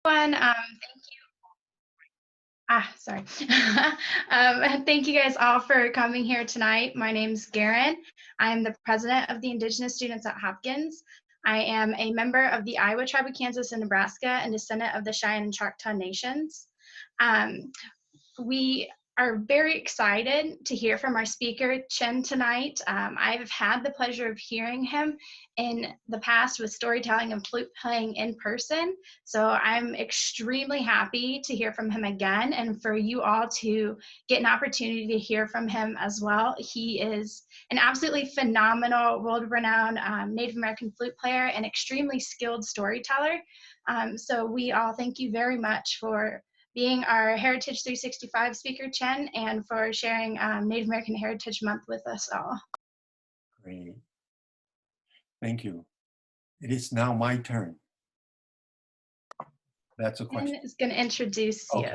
Everyone. Sorry. Thank you guys all for coming here tonight. My name's Garen. I'm the president of the Indigenous students at Hopkins. I am a member of the Iowa Tribe of Kansas and Nebraska and descendant of the Cheyenne and Choctaw Nations. We are very excited to hear from our speaker, Chen, tonight. I've had the pleasure of hearing him in the past with storytelling and flute playing in person. So I'm extremely happy to hear from him again and for you all to get an opportunity to hear from him as well. He is an absolutely phenomenal, world-renowned Native American flute player and extremely skilled storyteller. So we all thank you very much for being our Heritage 365 speaker, Chen, and for sharing Native American Heritage Month with us all. Great. Thank you. It is now my turn. That's a question. Chen is going to introduce you.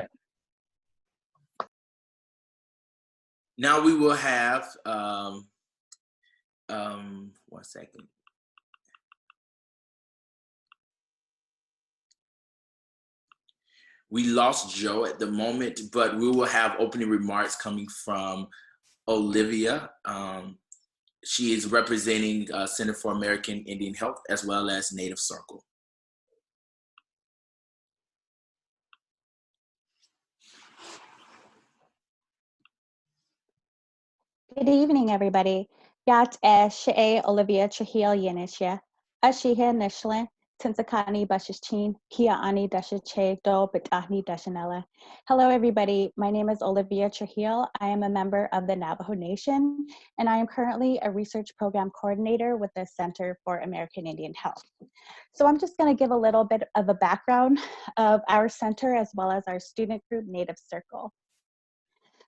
Now we will have, 1 second. We lost Joe at the moment, but we will have opening remarks coming from Olivia. She is representing Center for American Indian Health as well as Native Circle. Good evening, everybody. Yat Shea Olivia Trujillo Yenisha, Ashiha Nishlin, Tinsakani Bashichin, Kia Ani Dashache Do Bitahni Dashanella. Hello, everybody. My name is Olivia Trujillo. I am a member of the Navajo Nation, and I am currently a research program coordinator with the Center for American Indian Health. So I'm just going to give a little bit of a background of our center as well as our student group, Native Circle.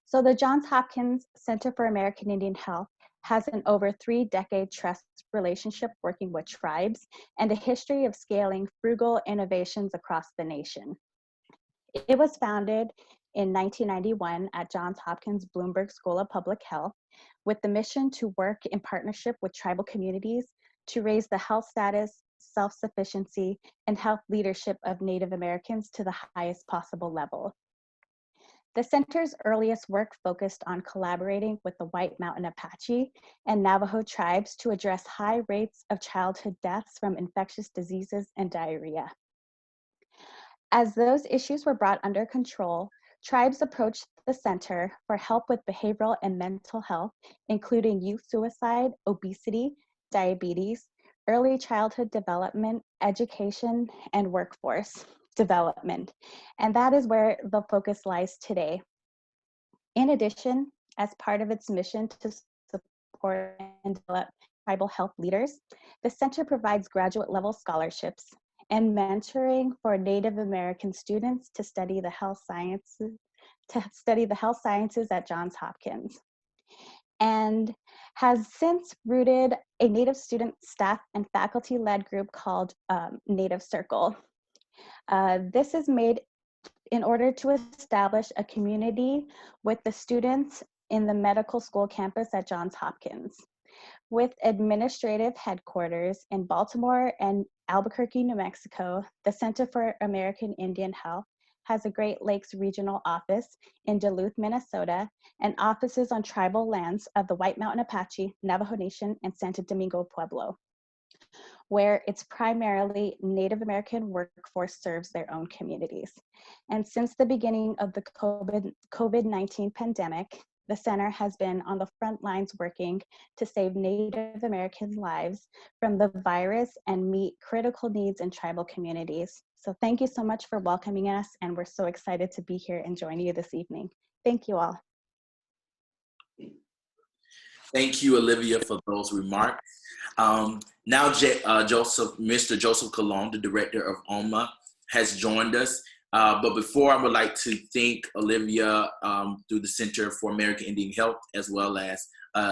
So the Johns Hopkins Center for American Indian Health has an over 3-decade trust relationship working with tribes and a history of scaling frugal innovations across the nation. It was founded in 1991 at Johns Hopkins Bloomberg School of Public Health with the mission to work in partnership with tribal communities to raise the health status, self-sufficiency, and health leadership of Native Americans to the highest possible level. The center's earliest work focused on collaborating with the White Mountain Apache and Navajo tribes to address high rates of childhood deaths from infectious diseases and diarrhea. As those issues were brought under control, tribes approached the center for help with behavioral and mental health, including youth suicide, obesity, diabetes, early childhood development, education, and workforce development. And that is where the focus lies today. In addition, as part of its mission to support and develop tribal health leaders, the center provides graduate level scholarships and mentoring for Native American students to study the health sciences at Johns Hopkins, and has since rooted a Native student staff and faculty-led group called Native Circle. This is made in order to establish a community with the students in the medical school campus at Johns Hopkins. With administrative headquarters in Baltimore and Albuquerque, New Mexico, the Center for American Indian Health has a Great Lakes regional office in Duluth, Minnesota, and offices on tribal lands of the White Mountain Apache, Navajo Nation, and Santo Domingo Pueblo, where it's primarily Native American workforce serves their own communities. And since the beginning of the COVID-19 pandemic, the center has been on the front lines working to save Native American lives from the virus and meet critical needs in tribal communities. So thank you so much for welcoming us, and we're so excited to be here and join you this evening. Thank you all. Thank you, Olivia, for those remarks. Now, Mr. Joseph Colon, the director of OMA, has joined us. But before, I would like to thank Olivia through the Center for American Indian Health, as well as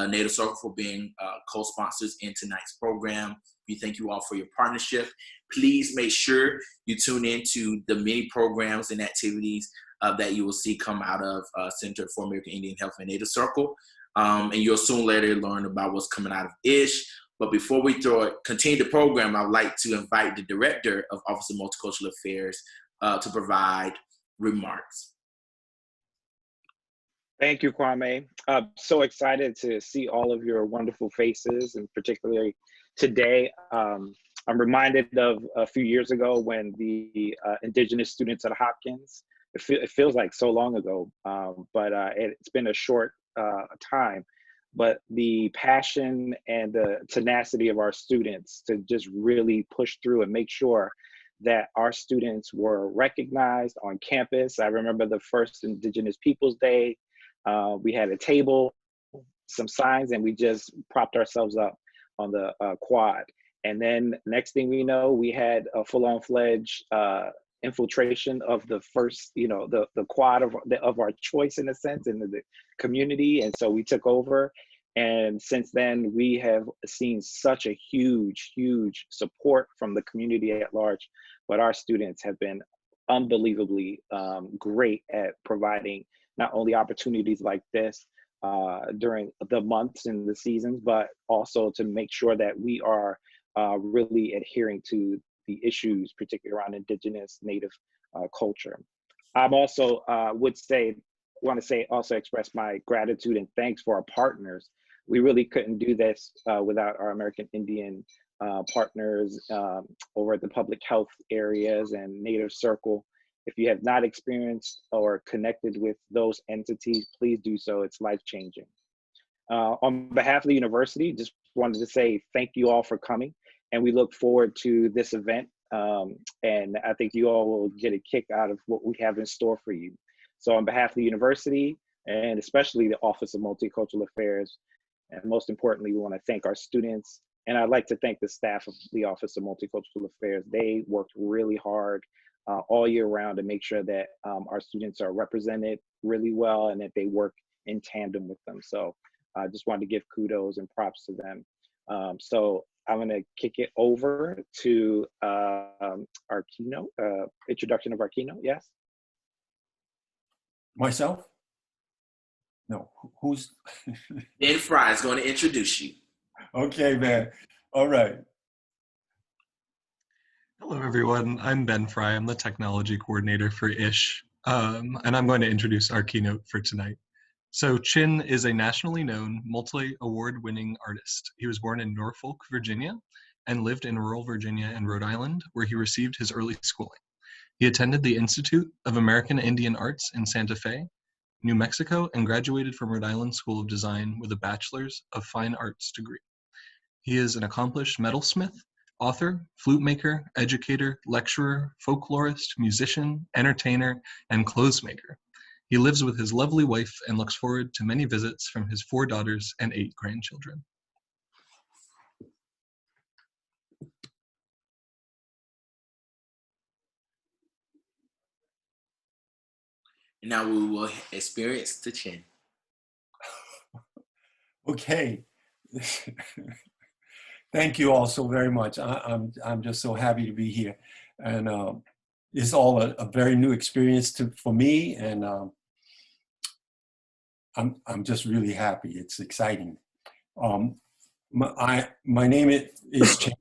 Native Circle for being co-sponsors in tonight's program. We thank you all for your partnership. Please make sure you tune into the many programs and activities that you will see come out of Center for American Indian Health and Native Circle. And you'll soon later learn about what's coming out of ISH. But before we continue the program, I would like to invite the Director of Office of Multicultural Affairs, to provide remarks. Thank you, Kwame. So excited to see all of your wonderful faces, and particularly today. I'm reminded of a few years ago when the Indigenous students at Hopkins, it feels like so long ago, but it's been a short time. But the passion and the tenacity of our students to just really push through and make sure that our students were recognized on campus. I remember the first Indigenous Peoples Day. We had a table, some signs, and we just propped ourselves up on the quad. And then next thing we know, we had a full-on fledged infiltration of the first, the quad of our choice, in a sense, in the community. And so we took over. And since then, we have seen such a huge, huge support from the community at large. But our students have been unbelievably great at providing not only opportunities like this during the months and the seasons, but also to make sure that we are really adhering to the issues, particularly around Indigenous Native culture. I'm also also express my gratitude and thanks for our partners. We really couldn't do this without our American Indian partners over at the public health areas and Native Circle. If you have not experienced or connected with those entities, please do so. It's life-changing. On behalf of the university, just wanted to say thank you all for coming, and we look forward to this event. And I think you all will get a kick out of what we have in store for you. So on behalf of the university, and especially the Office of Multicultural Affairs, and most importantly, we want to thank our students. And I'd like to thank the staff of the Office of Multicultural Affairs. They worked really hard all year round to make sure that our students are represented really well and that they work in tandem with them. So I just wanted to give kudos and props to them. So I'm gonna kick it over to our keynote, introduction of our keynote, yes? Myself? No, who's? Ben Fry is going to introduce you. Okay, man. All right. Hello, everyone. I'm Ben Fry. I'm the technology coordinator for ISH, and I'm going to introduce our keynote for tonight. So Chin is a nationally known, multi-award-winning artist. He was born in Norfolk, Virginia, and lived in rural Virginia and Rhode Island, where he received his early schooling. He attended the Institute of American Indian Arts in Santa Fe, New Mexico, and graduated from Rhode Island School of Design with a Bachelor's of Fine Arts degree. He is an accomplished metalsmith, author, flute maker, educator, lecturer, folklorist, musician, entertainer, and clothes maker. He lives with his lovely wife and looks forward to many visits from his 4 daughters and 8 grandchildren. And now we will experience the Chin. Okay. Thank you all so very much. I'm just so happy to be here, and it's all a very new experience for me, and I'm just really happy. It's exciting. My name is Chin.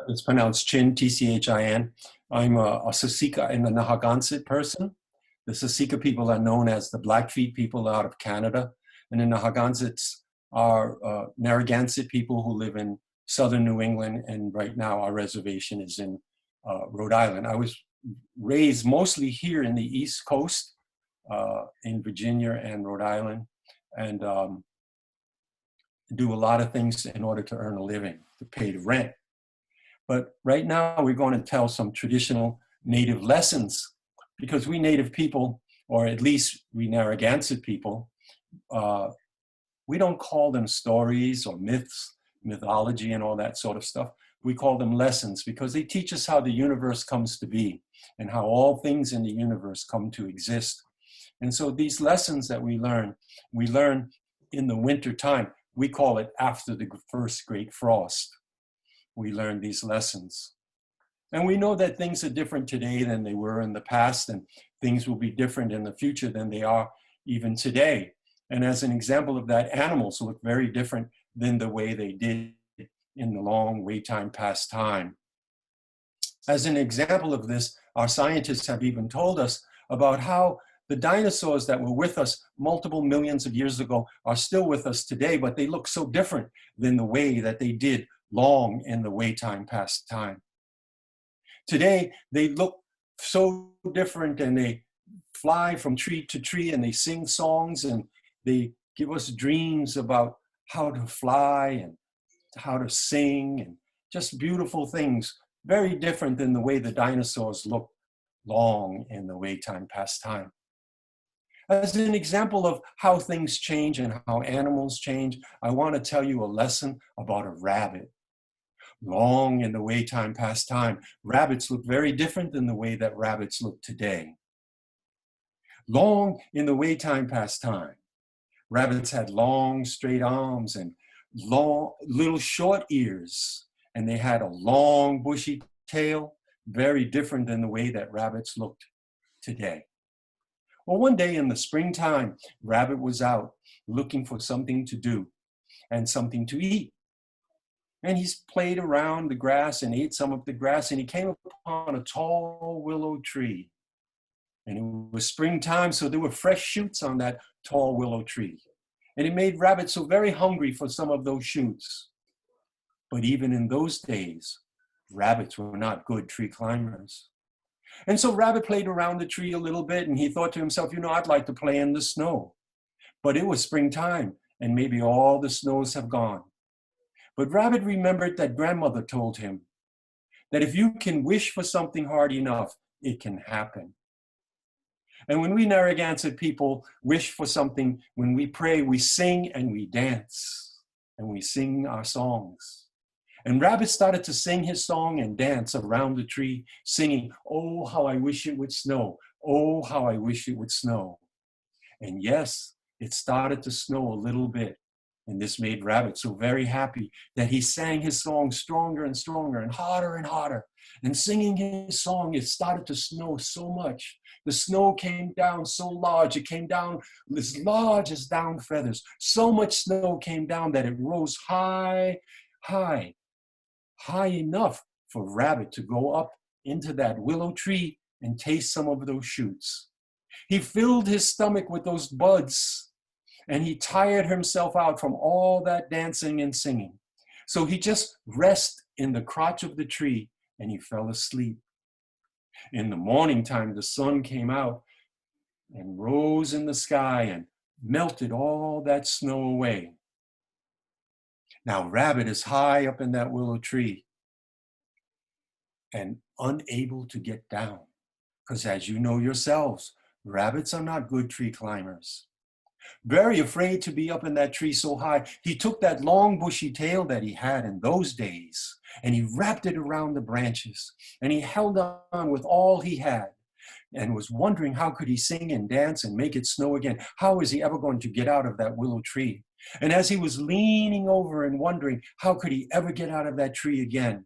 It's pronounced Chin, T-C-H-I-N. I'm a Sasika and a Nahaganset person. The Sasika people are known as the Blackfeet people out of Canada, and the Nahagantsets are Narragansett people who live in southern New England, and right now our reservation is in Rhode Island. I was raised mostly here in the East Coast, in Virginia and Rhode Island, and do a lot of things in order to earn a living, to pay the rent. But right now we're going to tell some traditional Native lessons, because we Native people, or at least we Narragansett people, we don't call them stories or myths, mythology and all that sort of stuff. We call them lessons, because they teach us how the universe comes to be and how all things in the universe come to exist. And so these lessons that we learn in the winter time. We call it after the first great frost. We learn these lessons. And we know that things are different today than they were in the past, and things will be different in the future than they are even today. And as an example of that, animals look very different than the way they did in the long way time past time. As an example of this, Our scientists have even told us about how the dinosaurs that were with us multiple millions of years ago are still with us today, but they look so different than the way that they did long in the way time past time. Today, they look so different, and they fly from tree to tree, and they sing songs, and they give us dreams about how to fly and how to sing, and just beautiful things, very different than the way the dinosaurs looked long in the way time past time. As an example of how things change and how animals change, I want to tell you a lesson about a rabbit. Long in the way time past time, rabbits look very different than the way that rabbits look today. Long in the way time past time, rabbits had long straight arms and long little short ears, and they had a long bushy tail, very different than the way that rabbits looked today. Well, one day in the springtime, Rabbit was out looking for something to do and something to eat. And he played around the grass and ate some of the grass, and he came upon a tall willow tree. And it was springtime, so there were fresh shoots on that tall willow tree. And it made Rabbit so very hungry for some of those shoots. But even in those days, rabbits were not good tree climbers. And so Rabbit played around the tree a little bit, and he thought to himself, I'd like to play in the snow. But it was springtime, and maybe all the snows have gone. But Rabbit remembered that grandmother told him that if you can wish for something hard enough, it can happen. And when we Narragansett people wish for something, when we pray, we sing and we dance, and we sing our songs. And Rabbit started to sing his song and dance around the tree, singing, "Oh, how I wish it would snow. Oh, how I wish it would snow." And yes, it started to snow a little bit. And this made Rabbit so very happy that he sang his song stronger and stronger and harder. And singing his song, it started to snow so much. The snow came down so large. It came down as large as down feathers. So much snow came down that it rose high enough for Rabbit to go up into that willow tree and taste some of those shoots. He filled his stomach with those buds, and he tired himself out from all that dancing and singing. So he just rested in the crotch of the tree, and he fell asleep. In the morning time, the sun came out and rose in the sky and melted all that snow away. Now Rabbit is high up in that willow tree and unable to get down, because as you know yourselves, rabbits are not good tree climbers. Very afraid to be up in that tree so high, he took that long bushy tail that he had in those days, and he wrapped it around the branches, and he held on with all he had, and was wondering how could he sing and dance and make it snow again. How is he ever going to get out of that willow tree? And as he was leaning over and wondering how could he ever get out of that tree again,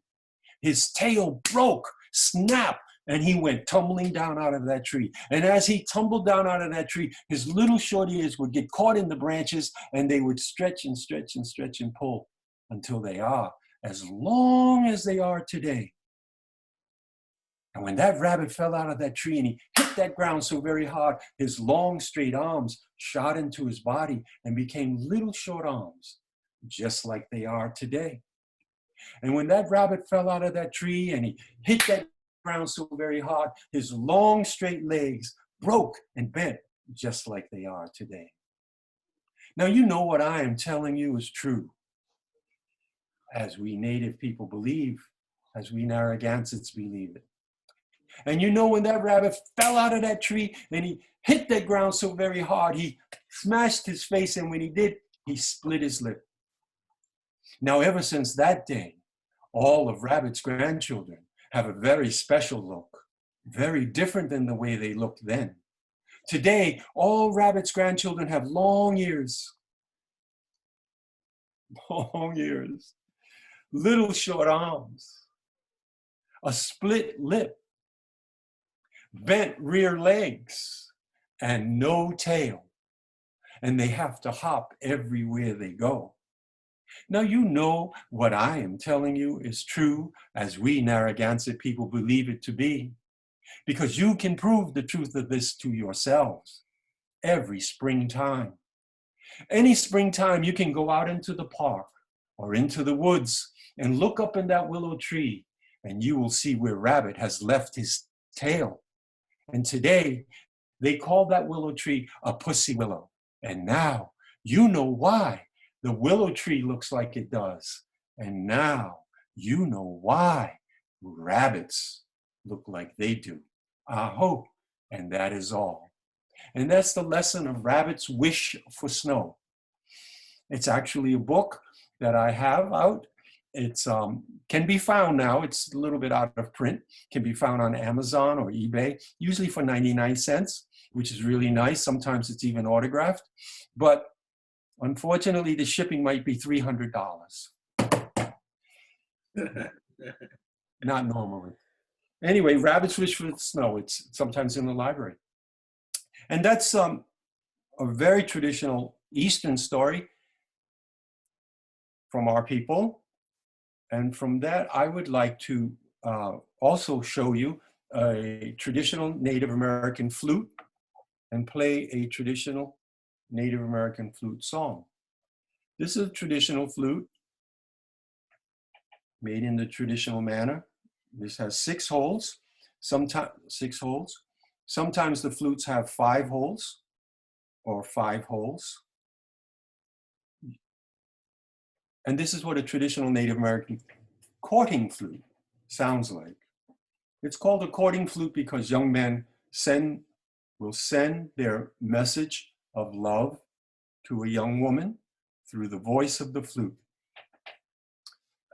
his tail broke, snap, and he went tumbling down out of that tree. And as he tumbled down out of that tree, his little short ears would get caught in the branches, and they would stretch and stretch and stretch and pull until they are as long as they are today. And when that rabbit fell out of that tree and he hit that ground so very hard, his long straight arms shot into his body and became little short arms, just like they are today. And when that rabbit fell out of that tree and he hit that ground so very hard, his long straight legs broke and bent just like they are today. Now you know what I am telling you is true, as we native people believe, as we Narragansetts believe it. And you know when that rabbit fell out of that tree and he hit that ground so very hard, he smashed his face, and when he did, he split his lip. Now ever since that day, all of Rabbit's grandchildren have a very special look, very different than the way they looked then. Today, all Rabbit's grandchildren have long ears, little short arms, a split lip, bent rear legs, and no tail. And they have to hop everywhere they go. Now you know what I am telling you is true, as we Narragansett people believe it to be. because you can prove the truth of this to yourselves every springtime. Any springtime, you can go out into the park or into the woods and look up in that willow tree, and you will see where Rabbit has left his tail. And today, they call that willow tree a pussy willow. And now you know why the willow tree looks like it does. And now you know why rabbits look like they do. Aho, and that is all. And that's the lesson of Rabbit's Wish for Snow. It's actually a book that I have out. It's can be found now. It's a little bit out of print. Can be found on Amazon or eBay, usually for 99 cents, which is really nice. Sometimes it's even autographed. But unfortunately, the shipping might be $300. Not normally. Anyway, Rabbit's Wish for Snow. It's sometimes in the library. And that's a very traditional Eastern story from our people. And from that, I would like to also show you a traditional Native American flute and play a traditional Native American flute song. This is a traditional flute made in the traditional manner. This has 6 holes, sometimes 6 holes. Sometimes the flutes have 5 holes or 5 holes. And this is what a traditional Native American courting flute sounds like. It's called a courting flute because young men will send their message of love to a young woman through the voice of the flute.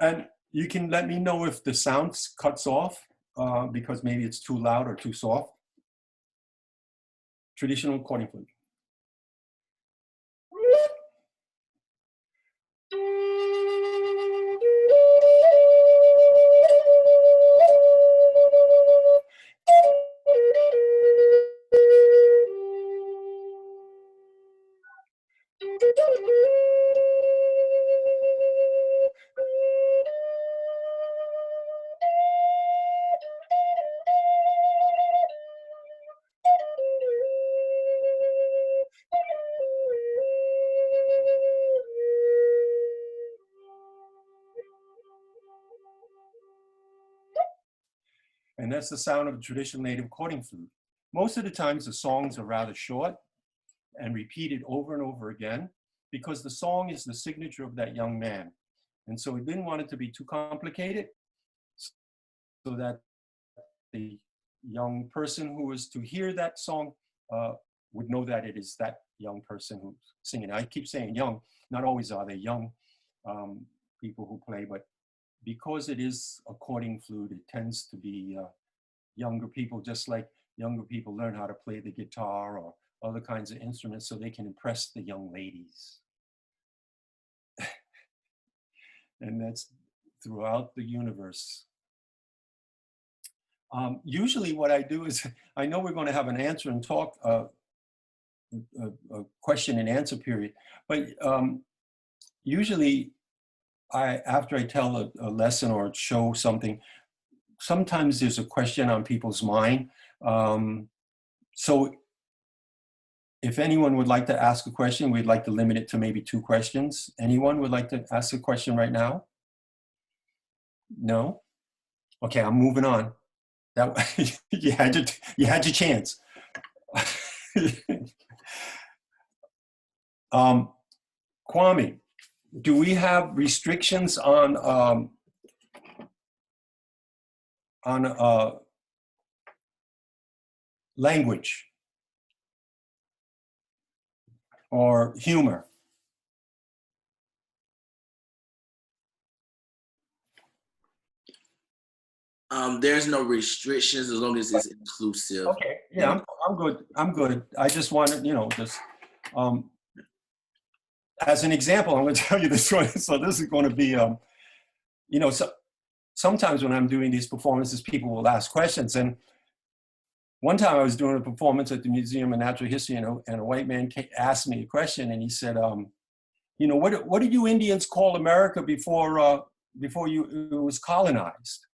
And you can let me know if the sound cuts off because maybe it's too loud or too soft. Traditional courting flute. And that's the sound of a traditional native courting flute. Most of the times the songs are rather short and repeated over and over again because the song is the signature of that young man. And so we didn't want it to be too complicated so that the young person who is to hear that song would know that it is that young person who's singing. I keep saying young, not always are they young people who play, but because it is a courting flute, it tends to be younger people, just like younger people learn how to play the guitar or other kinds of instruments so they can impress the young ladies. And that's throughout the universe. Usually what I do is, I know we're going to have an answer and talk, a question and answer period, but usually after I tell a lesson or show something, sometimes there's a question on people's mind. So if anyone would like to ask a question, we'd like to limit it to maybe 2 questions. Anyone would like to ask a question right now? No? Okay, I'm moving on. That you had your chance. Kwame, do we have restrictions on language or humor? There's no restrictions as long as it's inclusive. Okay, yeah, I'm good. I'm good. I just wanted, just as an example, I'm going to tell you this one. So this is going to be, so sometimes when I'm doing these performances, people will ask questions. And one time I was doing a performance at the Museum of Natural History, and a white man asked me a question, and he said, what did you Indians call America before it was colonized?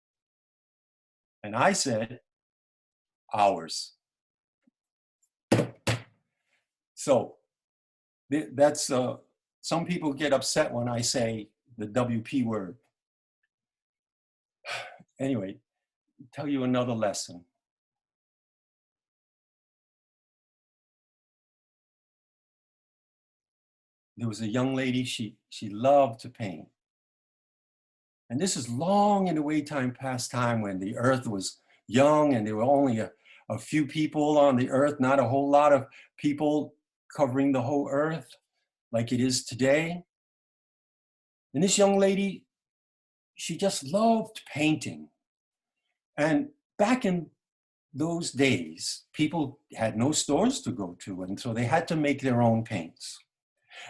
And I said, hours. So that's, some people get upset when I say the WP word. Anyway, I'll tell you another lesson. There was a young lady, she loved to paint. And this is long in the way time past time when the earth was young and there were only a few people on the earth, not a whole lot of people covering the whole earth like it is today. And this young lady, she just loved painting. And back in those days, people had no stores to go to, and so they had to make their own paints.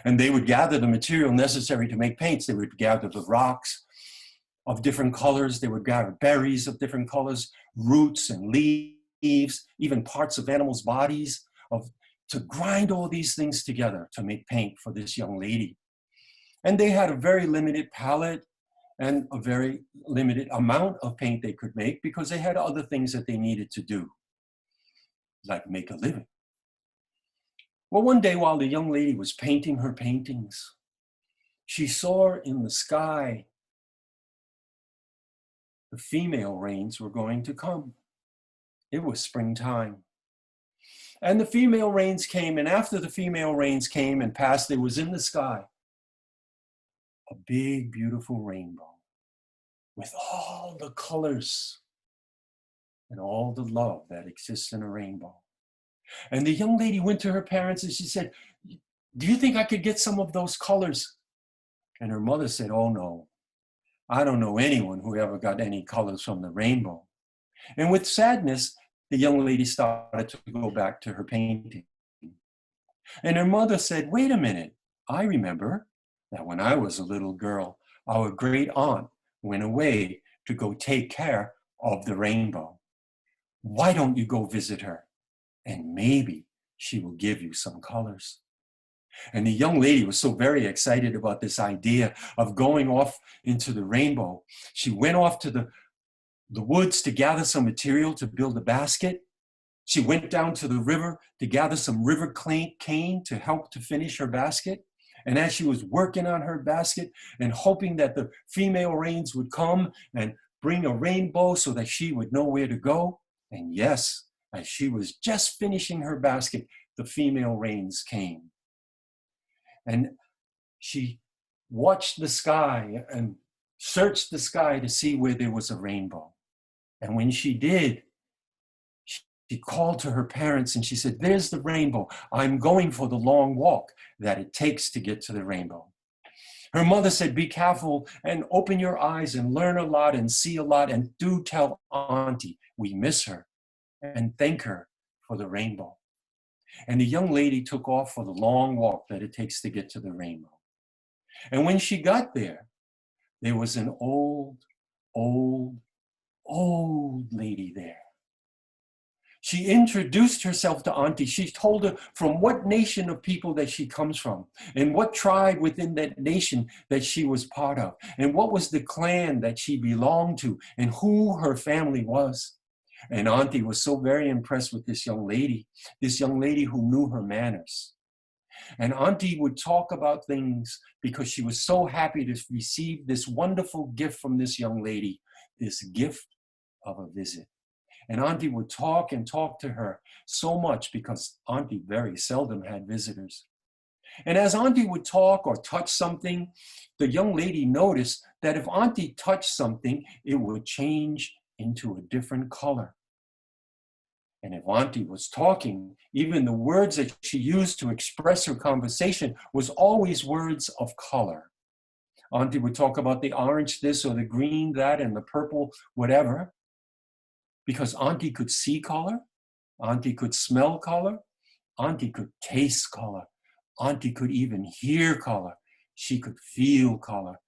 And they would gather the material necessary to make paints. They would gather the rocks of different colors. They would gather berries of different colors, roots and leaves, even parts of animals' bodies, to grind all these things together to make paint for this young lady. And they had a very limited palette and a very limited amount of paint they could make because they had other things that they needed to do, like make a living. Well, one day while the young lady was painting her paintings, she saw in the sky the female rains were going to come. It was springtime. And the female rains came, and after the female rains came and passed, there was in the sky a big, beautiful rainbow with all the colors and all the love that exists in a rainbow. And the young lady went to her parents and she said, "Do you think I could get some of those colors?" And her mother said, "Oh no, I don't know anyone who ever got any colors from the rainbow." And with sadness, the young lady started to go back to her painting. And her mother said, "Wait a minute, I remember that when I was a little girl, our great aunt went away to go take care of the rainbow. Why don't you go visit her? And maybe she will give you some colors." And the young lady was so very excited about this idea of going off into the rainbow. She went off to the woods to gather some material to build a basket. She went down to the river to gather some river cane to help to finish her basket. And as she was working on her basket and hoping that the female rains would come and bring a rainbow so that she would know where to go, and yes, as she was just finishing her basket, the female rains came. And she watched the sky and searched the sky to see where there was a rainbow. And when she did, she called to her parents and she said, "There's the rainbow. I'm going for the long walk that it takes to get to the rainbow." Her mother said, "Be careful and open your eyes and learn a lot and see a lot, and do tell Auntie we miss her and thank her for the rainbow." And the young lady took off for the long walk that it takes to get to the rainbow. And when she got there was an old lady there. She introduced herself to Auntie. She told her from what nation of people that she comes from, and what tribe within that nation that she was part of, and what was the clan that she belonged to, and who her family was. And Auntie was so very impressed with this young lady who knew her manners. And Auntie would talk about things because she was so happy to receive this wonderful gift from this young lady, this gift of a visit. And Auntie would talk and talk to her so much because Auntie very seldom had visitors. And as Auntie would talk or touch something, the young lady noticed that if Auntie touched something, it would change into a different color. And if Auntie was talking, even the words that she used to express her conversation was always words of color. Auntie would talk about the orange this or the green that and the purple whatever, because Auntie could see color, Auntie could smell color, Auntie could taste color, Auntie could even hear color, she could feel color.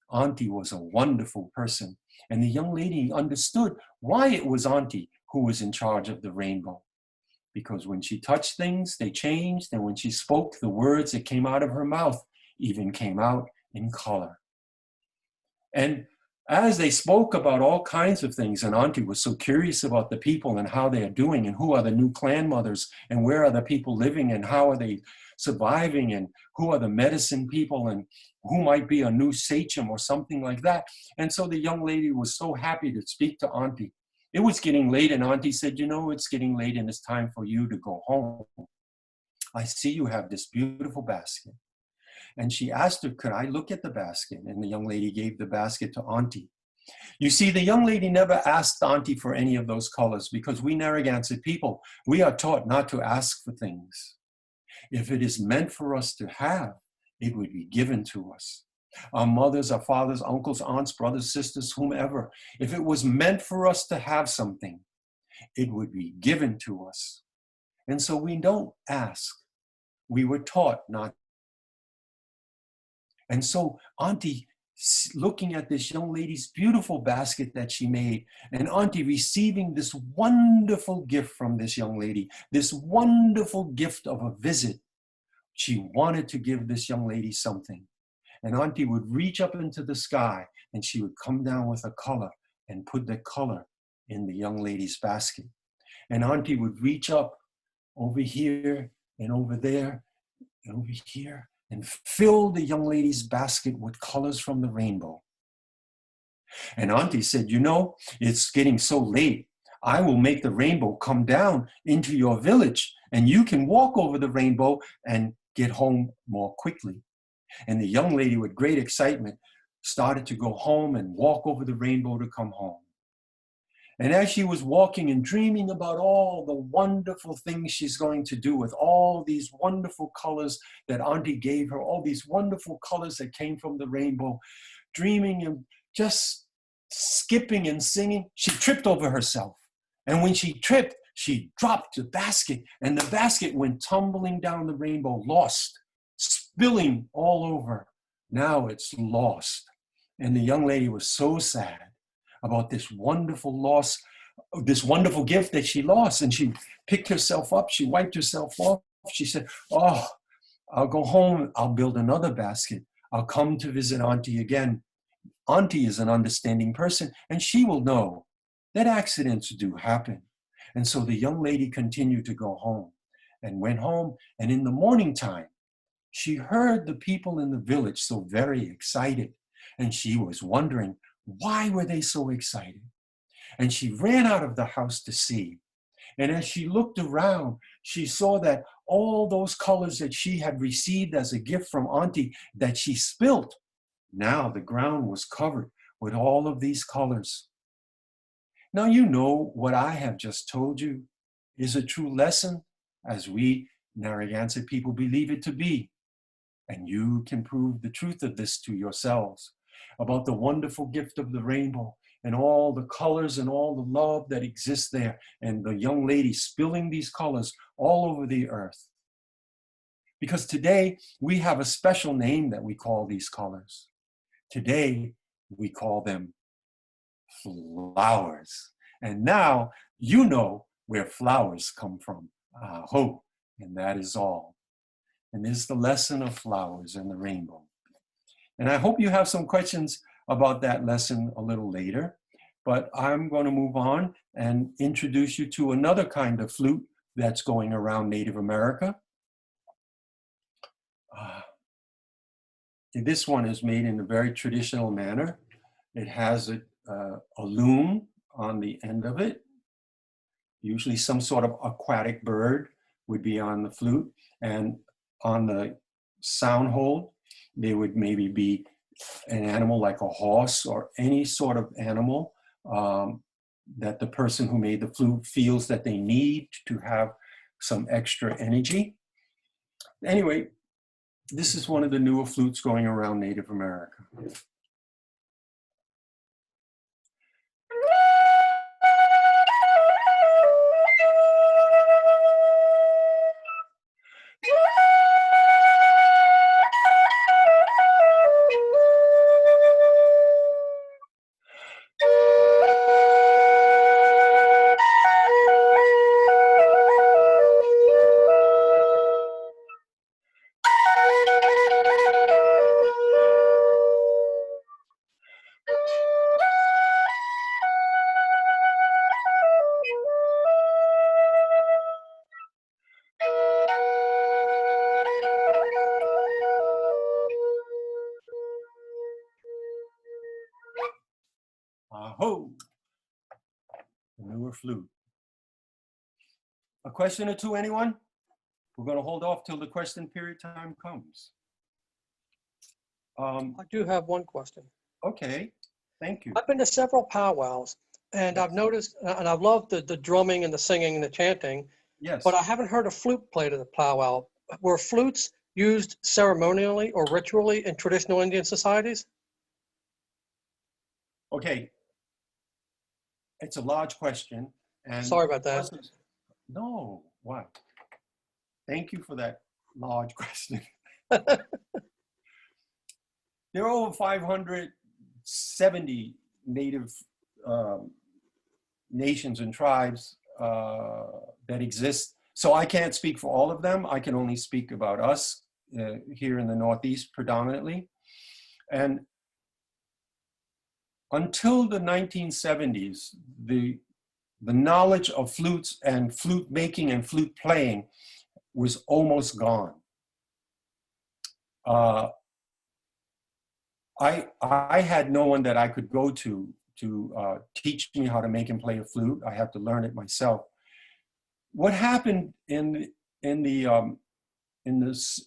Auntie was a wonderful person, and the young lady understood why it was Auntie who was in charge of the rainbow. Because when she touched things, they changed, and when she spoke, the words that came out of her mouth even came out in color. And as they spoke about all kinds of things, and Auntie was so curious about the people and how they are doing and who are the new clan mothers and where are the people living and how are they surviving and who are the medicine people and who might be a new sachem or something like that. And so the young lady was so happy to speak to Auntie. It was getting late and Auntie said, you know, it's getting late and it's time for you to go home. I see you have this beautiful basket. And she asked her, could I look at the basket? And the young lady gave the basket to Auntie. You see, the young lady never asked Auntie for any of those colors because we Narragansett people, we are taught not to ask for things. If it is meant for us to have, it would be given to us. Our mothers, our fathers, uncles, aunts, brothers, sisters, whomever, if it was meant for us to have something, it would be given to us. And so we don't ask. We were taught not. And so Auntie, looking at this young lady's beautiful basket that she made, and Auntie receiving this wonderful gift from this young lady, this wonderful gift of a visit, she wanted to give this young lady something. And Auntie would reach up into the sky and she would come down with a color and put the color in the young lady's basket. And Auntie would reach up over here and over there and over here and fill the young lady's basket with colors from the rainbow. And Auntie said, you know, it's getting so late. I will make the rainbow come down into your village and you can walk over the rainbow and get home more quickly. And the young lady, with great excitement, started to go home and walk over the rainbow to come home. And as she was walking and dreaming about all the wonderful things she's going to do with all these wonderful colors that Auntie gave her, all these wonderful colors that came from the rainbow, dreaming and just skipping and singing, she tripped over herself. And when she tripped, she dropped the basket and the basket went tumbling down the rainbow, lost, spilling all over. Now it's lost. And the young lady was so sad about this wonderful loss, this wonderful gift that she lost. And she picked herself up, she wiped herself off. She said, oh, I'll go home, I'll build another basket. I'll come to visit Auntie again. Auntie is an understanding person and she will know that accidents do happen. And so the young lady continued to go home and went home. And in the morning time, she heard the people in the village so very excited. And she was wondering, why were they so excited? And she ran out of the house to see. And as she looked around, she saw that all those colors that she had received as a gift from Auntie that she spilt, now the ground was covered with all of these colors. Now you know what I have just told you is a true lesson as we Narragansett people believe it to be. And you can prove the truth of this to yourselves about the wonderful gift of the rainbow and all the colors and all the love that exists there and the young lady spilling these colors all over the earth. Because today we have a special name that we call these colors. Today we call them flowers. And now you know where flowers come from. Aho, and that is all. And this is the lesson of flowers and the rainbow. And I hope you have some questions about that lesson a little later, but I'm going to move on and introduce you to another kind of flute that's going around Native America. This one is made in a very traditional manner. It has a loom on the end of it. Usually some sort of aquatic bird would be on the flute, and on the sound hole, they would maybe be an animal like a horse or any sort of animal that the person who made the flute feels that they need to have some extra energy. Anyway, this is one of the newer flutes going around Native America. Ho! The newer flute. A question or two, anyone? We're going to hold off till the question period time comes. I do have one question. Okay, thank you. I've been to several powwows, and I've noticed, and I've loved the drumming and the singing and the chanting, Yes. but I haven't heard a flute played at a powwow. Were flutes used ceremonially or ritually in traditional Indian societies? Okay. It's a large question. And Sorry about that. No, why? Thank you for that large question. There are over 570 native nations and tribes that exist. So I can't speak for all of them. I can only speak about us here in the Northeast predominantly. And until the 1970s, the knowledge of flutes and flute making and flute playing was almost gone. I had no one that I could go to teach me how to make and play a flute. I had to learn it myself. What happened in the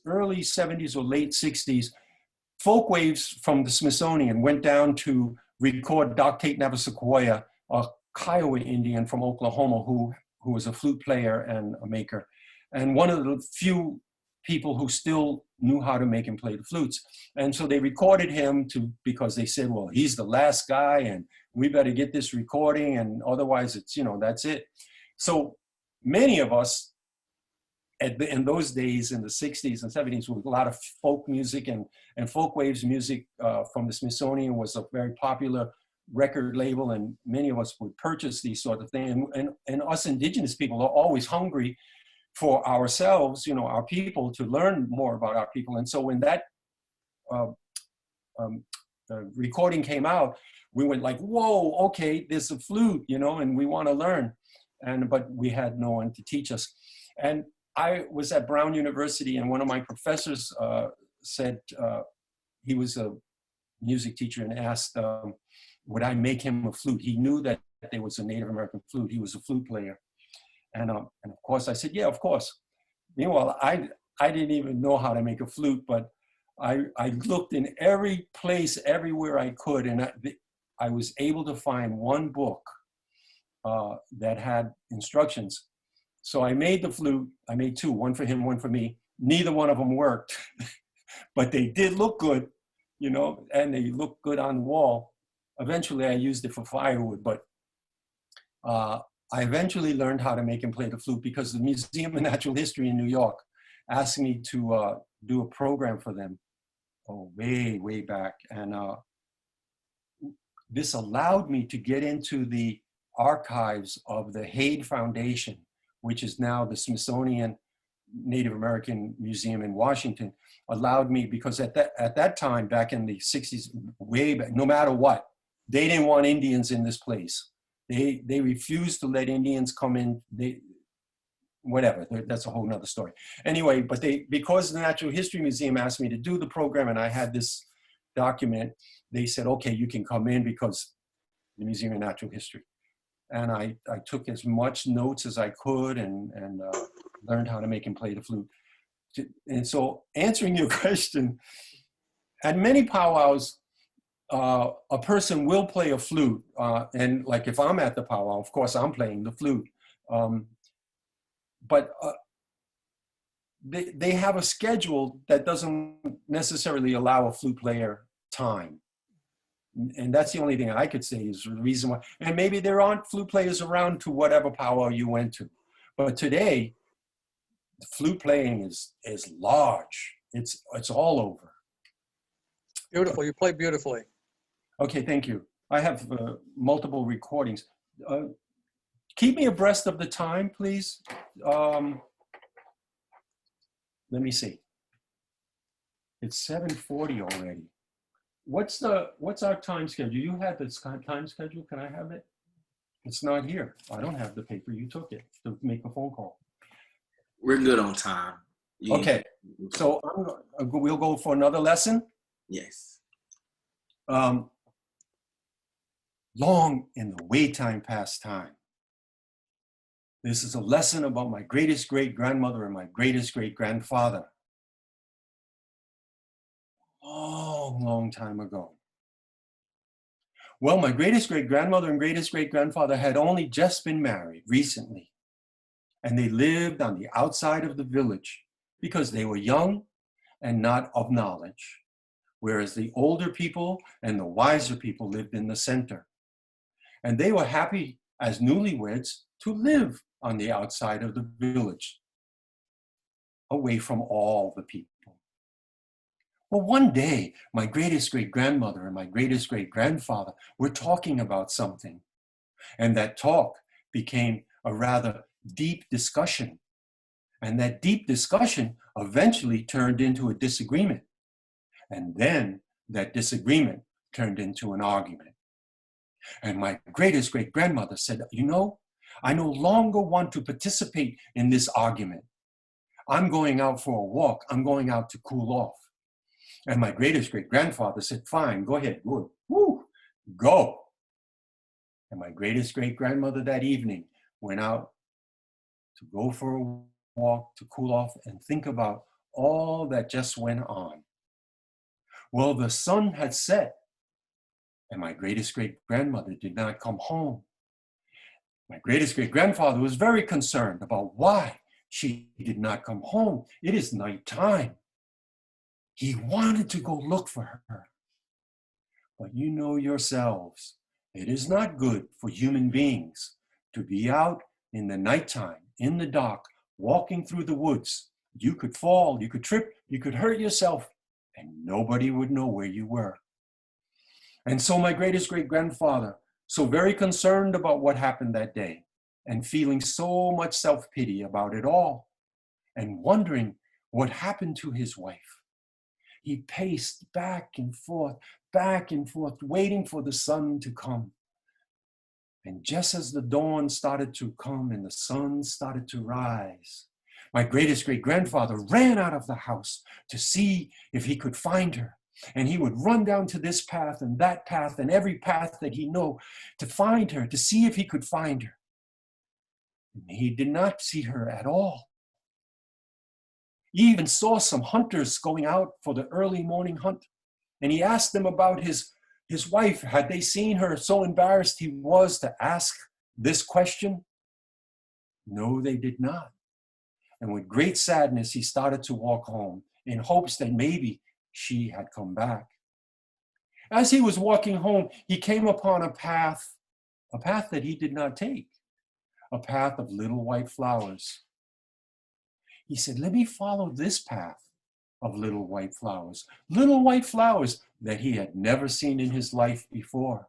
early 70s or late 60s, Folkwaves from the Smithsonian went down to record Doc Tate Navasequoia, a Kiowa Indian from Oklahoma who was a flute player and a maker, and one of the few people who still knew how to make and play the flutes. And so they recorded him because they said, well, he's the last guy and we better get this recording, and otherwise it's, that's it. So many of us in those days, in the 60s and 70s, with a lot of folk music and Folkwaves music from the Smithsonian was a very popular record label, and many of us would purchase these sort of things. And us indigenous people are always hungry for ourselves, our people, to learn more about our people. And so when that recording came out, we went like, whoa, okay, there's a flute, and we want to learn. But we had no one to teach us. And I was at Brown University, and one of my professors said, he was a music teacher, and asked, would I make him a flute? He knew that there was a Native American flute. He was a flute player. And of course I said, yeah, of course. Meanwhile, I didn't even know how to make a flute, but I looked in every place, everywhere I could, and I was able to find one book that had instructions. So I made the flute. I made two, one for him, one for me. Neither one of them worked, but they did look good, and they looked good on the wall. Eventually I used it for firewood, but I eventually learned how to make and play the flute because the Museum of Natural History in New York asked me to do a program for them, way, way back. And this allowed me to get into the archives of the Haid Foundation, which is now the Smithsonian Native American Museum in Washington. Allowed me, because at that time, back in the 60s, way back, no matter what, they didn't want Indians in this place. They refused to let Indians come in. Whatever, that's a whole nother story. Anyway, but because the Natural History Museum asked me to do the program, and I had this document, they said, okay, you can come in because the Museum of Natural History. And I took as much notes as I could and learned how to make and play the flute. And so, answering your question, at many powwows, a person will play a flute, and like if I'm at the powwow, of course I'm playing the flute. But they have a schedule that doesn't necessarily allow a flute player time. And that's the only thing I could say is the reason why. And maybe there aren't flute players around to whatever powwow you went to. But today, flute playing is large. It's all over. Beautiful. You play beautifully. Okay, thank you. I have multiple recordings. Keep me abreast of the time, please. Let me see. It's 7:40 already. What's our time schedule? You had this time schedule. Can I have it? It's not here. I don't have the paper. You took it to make a phone call. We're good on time. Okay, so we'll go for another lesson. Yes. long in the way time past time. This is a lesson about my greatest great-grandmother and my greatest great-grandfather. Long, long time ago. Well, my greatest great-grandmother and greatest great-grandfather had only just been married recently. And they lived on the outside of the village because they were young and not of knowledge, whereas the older people and the wiser people lived in the center. And they were happy as newlyweds to live on the outside of the village, away from all the people. Well, one day, my greatest great-grandmother and my greatest great-grandfather were talking about something, and that talk became a rather deep discussion. And that deep discussion eventually turned into a disagreement. And then that disagreement turned into an argument. And my greatest great-grandmother said, you know, I no longer want to participate in this argument. I'm going out for a walk. I'm going out to cool off. And my greatest great-grandfather said, fine, go ahead, good. Woo, go. And my greatest great-grandmother that evening went out to go for a walk, to cool off and think about all that just went on. Well, the sun had set and my greatest great-grandmother did not come home. My greatest great-grandfather was very concerned about why she did not come home. It is nighttime. He wanted to go look for her. But you know yourselves, it is not good for human beings to be out in the nighttime, in the dark, walking through the woods. You could fall, you could trip, you could hurt yourself, and nobody would know where you were. And so my greatest great-grandfather, so very concerned about what happened that day, and feeling so much self-pity about it all, and wondering what happened to his wife, he paced back and forth, waiting for the sun to come. And just as the dawn started to come and the sun started to rise, my greatest great-grandfather ran out of the house to see if he could find her. And he would run down to this path and that path and every path that he knew to find her, to see if he could find her. And he did not see her at all. He even saw some hunters going out for the early morning hunt. And he asked them about his wife. Had they seen her? So embarrassed he was to ask this question. No, they did not. And with great sadness, he started to walk home in hopes that maybe she had come back. As he was walking home, he came upon a path that he did not take, a path of little white flowers. He said, let me follow this path of little white flowers that he had never seen in his life before.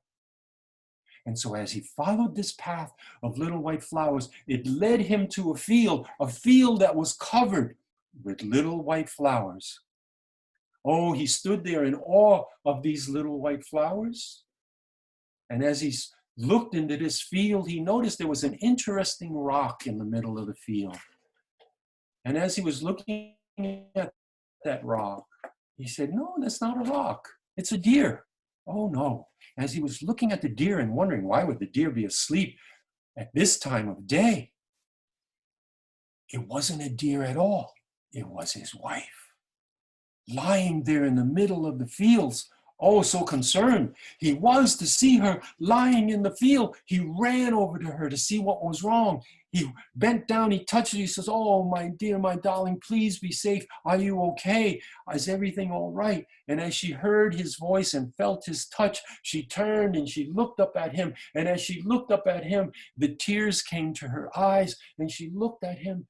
And so as he followed this path of little white flowers, it led him to a field that was covered with little white flowers. Oh, he stood there in awe of these little white flowers. And as he looked into this field, he noticed there was an interesting rock in the middle of the field. And as he was looking at that rock, he said, no, that's not a rock. It's a deer. Oh, no. As he was looking at the deer and wondering, why would the deer be asleep at this time of day? It wasn't a deer at all. It was his wife, lying there in the middle of the fields. Oh, so concerned he was to see her lying in the field. He ran over to her to see what was wrong. He bent down, he touched her, he says, oh, my dear, my darling, please be safe. Are you okay? Is everything all right? And as she heard his voice and felt his touch, she turned and she looked up at him. And as she looked up at him, the tears came to her eyes and she looked at him.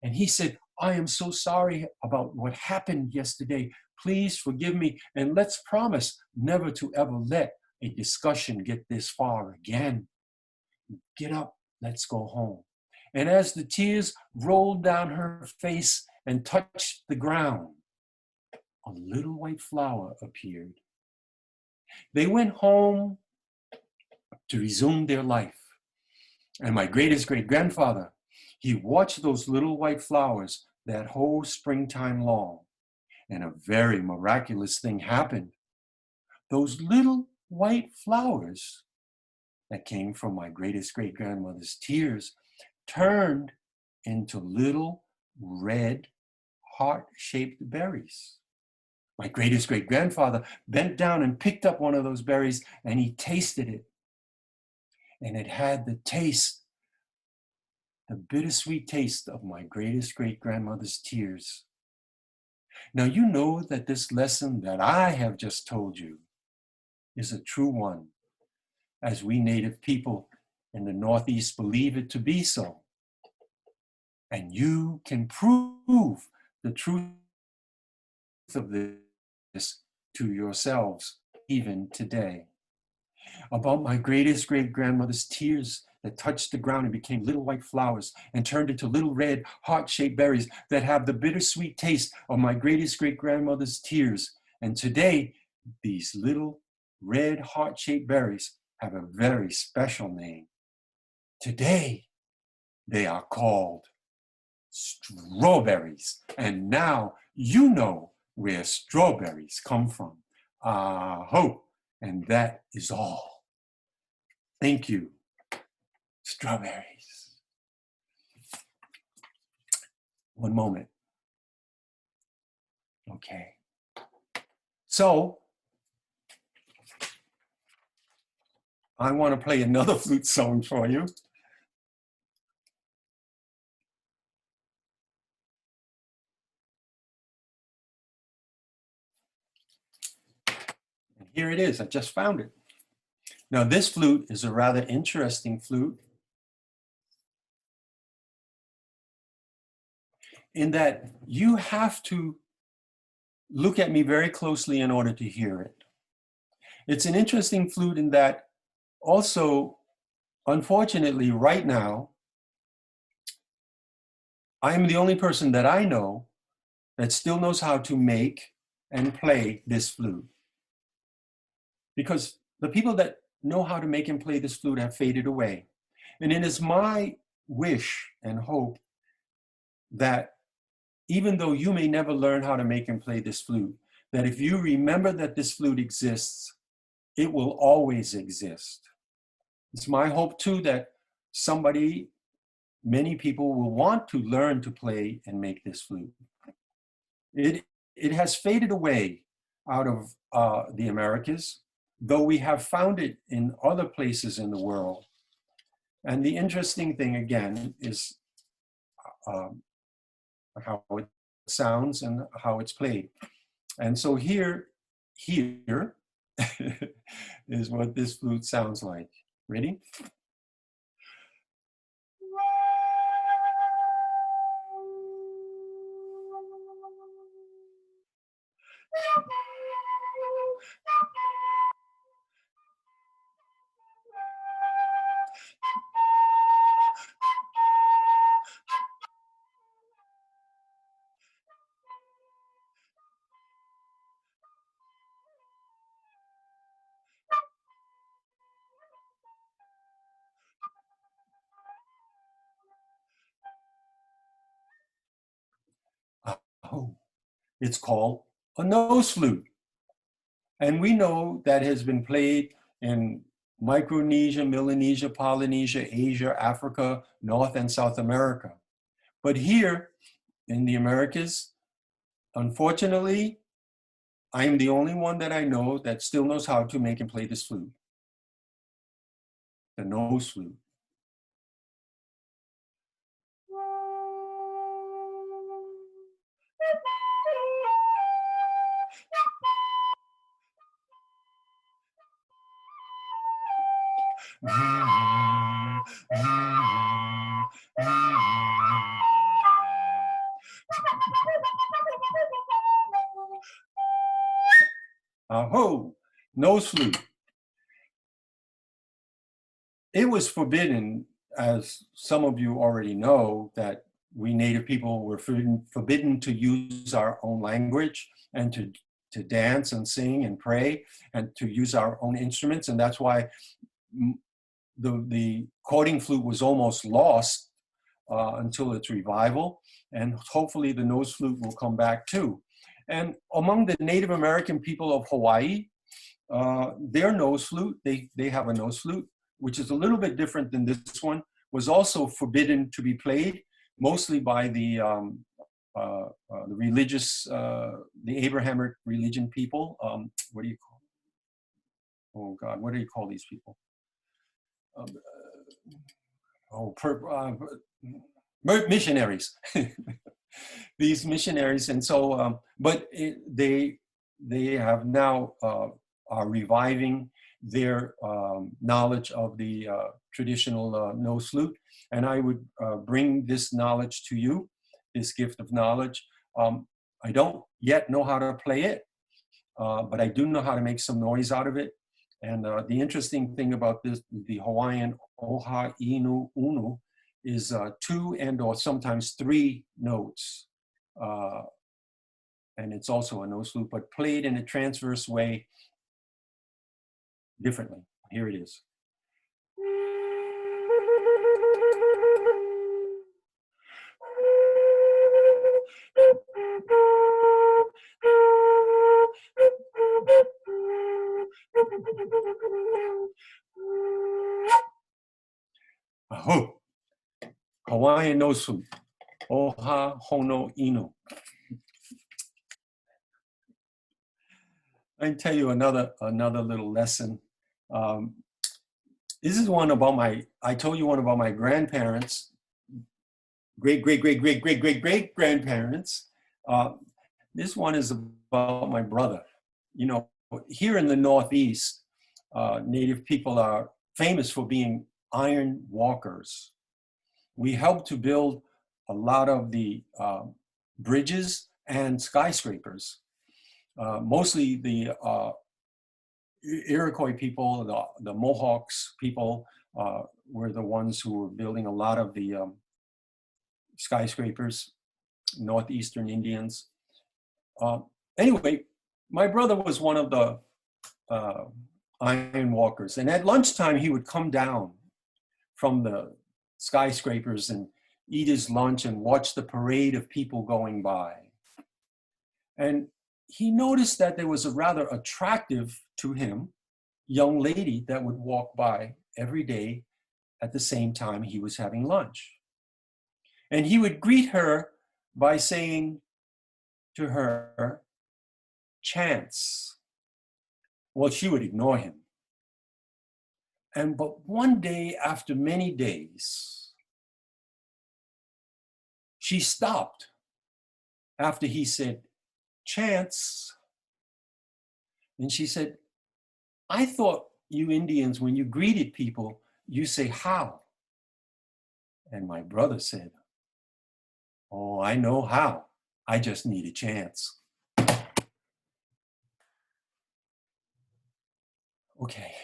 And he said, I am so sorry about what happened yesterday. Please forgive me, and let's promise never to ever let a discussion get this far again. Get up, let's go home. And as the tears rolled down her face and touched the ground, a little white flower appeared. They went home to resume their life. And my greatest great-grandfather, he watched those little white flowers that whole springtime long. And a very miraculous thing happened. Those little white flowers that came from my greatest great-grandmother's tears turned into little red heart-shaped berries. My greatest great-grandfather bent down and picked up one of those berries and he tasted it. And it had the taste, the bittersweet taste of my greatest great-grandmother's tears. Now you know that this lesson that I have just told you is a true one, as we Native people in the Northeast believe it to be so. And you can prove the truth of this to yourselves even today. About my greatest great-grandmother's tears that touched the ground and became little white flowers and turned into little red heart-shaped berries that have the bittersweet taste of my greatest great-grandmother's tears. And today, these little red heart-shaped berries have a very special name. Today, they are called strawberries. And now you know where strawberries come from. Aho, and that is all. Thank you. Strawberries. One moment. Okay. So, I want to play another flute song for you. And here it is. I just found it. Now, this flute is a rather interesting flute in that you have to look at me very closely in order to hear it. It's an interesting flute in that also, unfortunately, right now, I am the only person that I know that still knows how to make and play this flute. Because the people that know how to make and play this flute have faded away. And it is my wish and hope that even though you may never learn how to make and play this flute, that if you remember that this flute exists, it will always exist. It's my hope too that many people will want to learn to play and make this flute. It has faded away out of the Americas, though we have found it in other places in the world. And the interesting thing again is how it sounds and how it's played. And so here is what this flute sounds like. Ready? Oh, it's called a nose flute. And we know that has been played in Micronesia, Melanesia, Polynesia, Asia, Africa, North and South America. But here in the Americas, unfortunately, I'm the only one that I know that still knows how to make and play this flute, the nose flute. Aho, nose flute. It was forbidden, as some of you already know, that we Native people were forbidden to use our own language and to dance and sing and pray and to use our own instruments. And that's why the cording flute was almost lost until its revival. And hopefully the nose flute will come back too. And among the Native American people of Hawaii, their nose flute, they have a nose flute, which is a little bit different than this one, was also forbidden to be played, mostly by the religious, the Abrahamic religion people. What do you call? Oh God, what do you call these people? Missionaries. These missionaries, and so, but they have now are reviving their knowledge of the traditional nose flute, and I would bring this knowledge to you, this gift of knowledge. I don't yet know how to play it, but I do know how to make some noise out of it. And the interesting thing about this, the Hawaiian oha inu unu, is 2 and or sometimes 3 notes. And it's also a nose flute, but played in a transverse way differently. Here it is. Aho! Hawaiian nose flute. Oha hono inu. I can tell you another little lesson. This is one about I told you one about my grandparents, great grandparents. This one is about my brother. You know, here in the Northeast, Native people are famous for being iron walkers. We helped to build a lot of the bridges and skyscrapers. Mostly the Iroquois people, the Mohawks people were the ones who were building a lot of the skyscrapers, Northeastern Indians. Anyway, my brother was one of the iron walkers, and at lunchtime he would come down from the skyscrapers and eat his lunch and watch the parade of people going by. And he noticed that there was a rather attractive to him young lady that would walk by every day at the same time he was having lunch. And he would greet her by saying to her, "Chance." Well, she would ignore him. But one day, after many days, she stopped after he said, "Chance." And she said, "I thought you Indians, when you greeted people, you say how." And my brother said, "Oh, I know how. I just need a chance." Okay.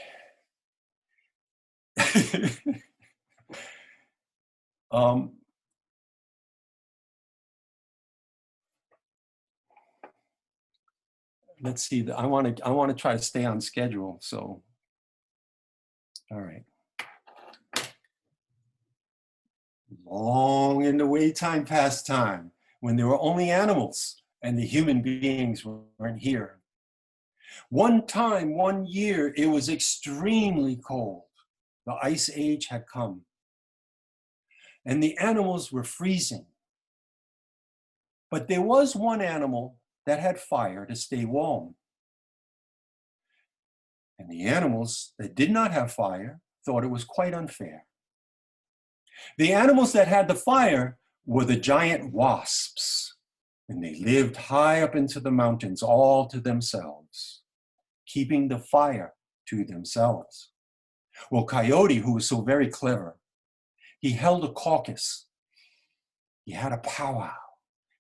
Let's see. I want to try to stay on schedule. So, all right. Long in the way time past time, when there were only animals and the human beings weren't here. One time, one year, it was extremely cold. The ice age had come. And the animals were freezing. But there was one animal that had fire to stay warm. And the animals that did not have fire thought it was quite unfair. The animals that had the fire were the giant wasps, and they lived high up into the mountains all to themselves, keeping the fire to themselves. Well, Coyote, who was so very clever, he held a caucus. He had a powwow.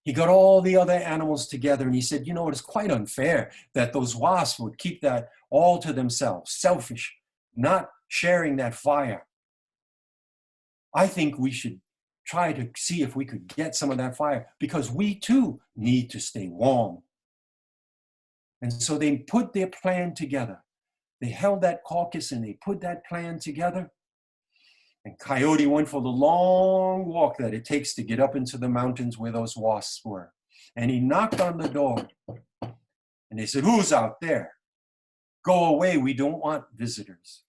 He got all the other animals together and he said, "You know, it is quite unfair that those wasps would keep that all to themselves, selfish, not sharing that fire. I think we should try to see if we could get some of that fire because we too need to stay warm." And so they put their plan together. They held that caucus and they put that plan together. And Coyote went for the long walk that it takes to get up into the mountains where those wasps were. And he knocked on the door. And they said, "Who's out there? Go away, we don't want visitors."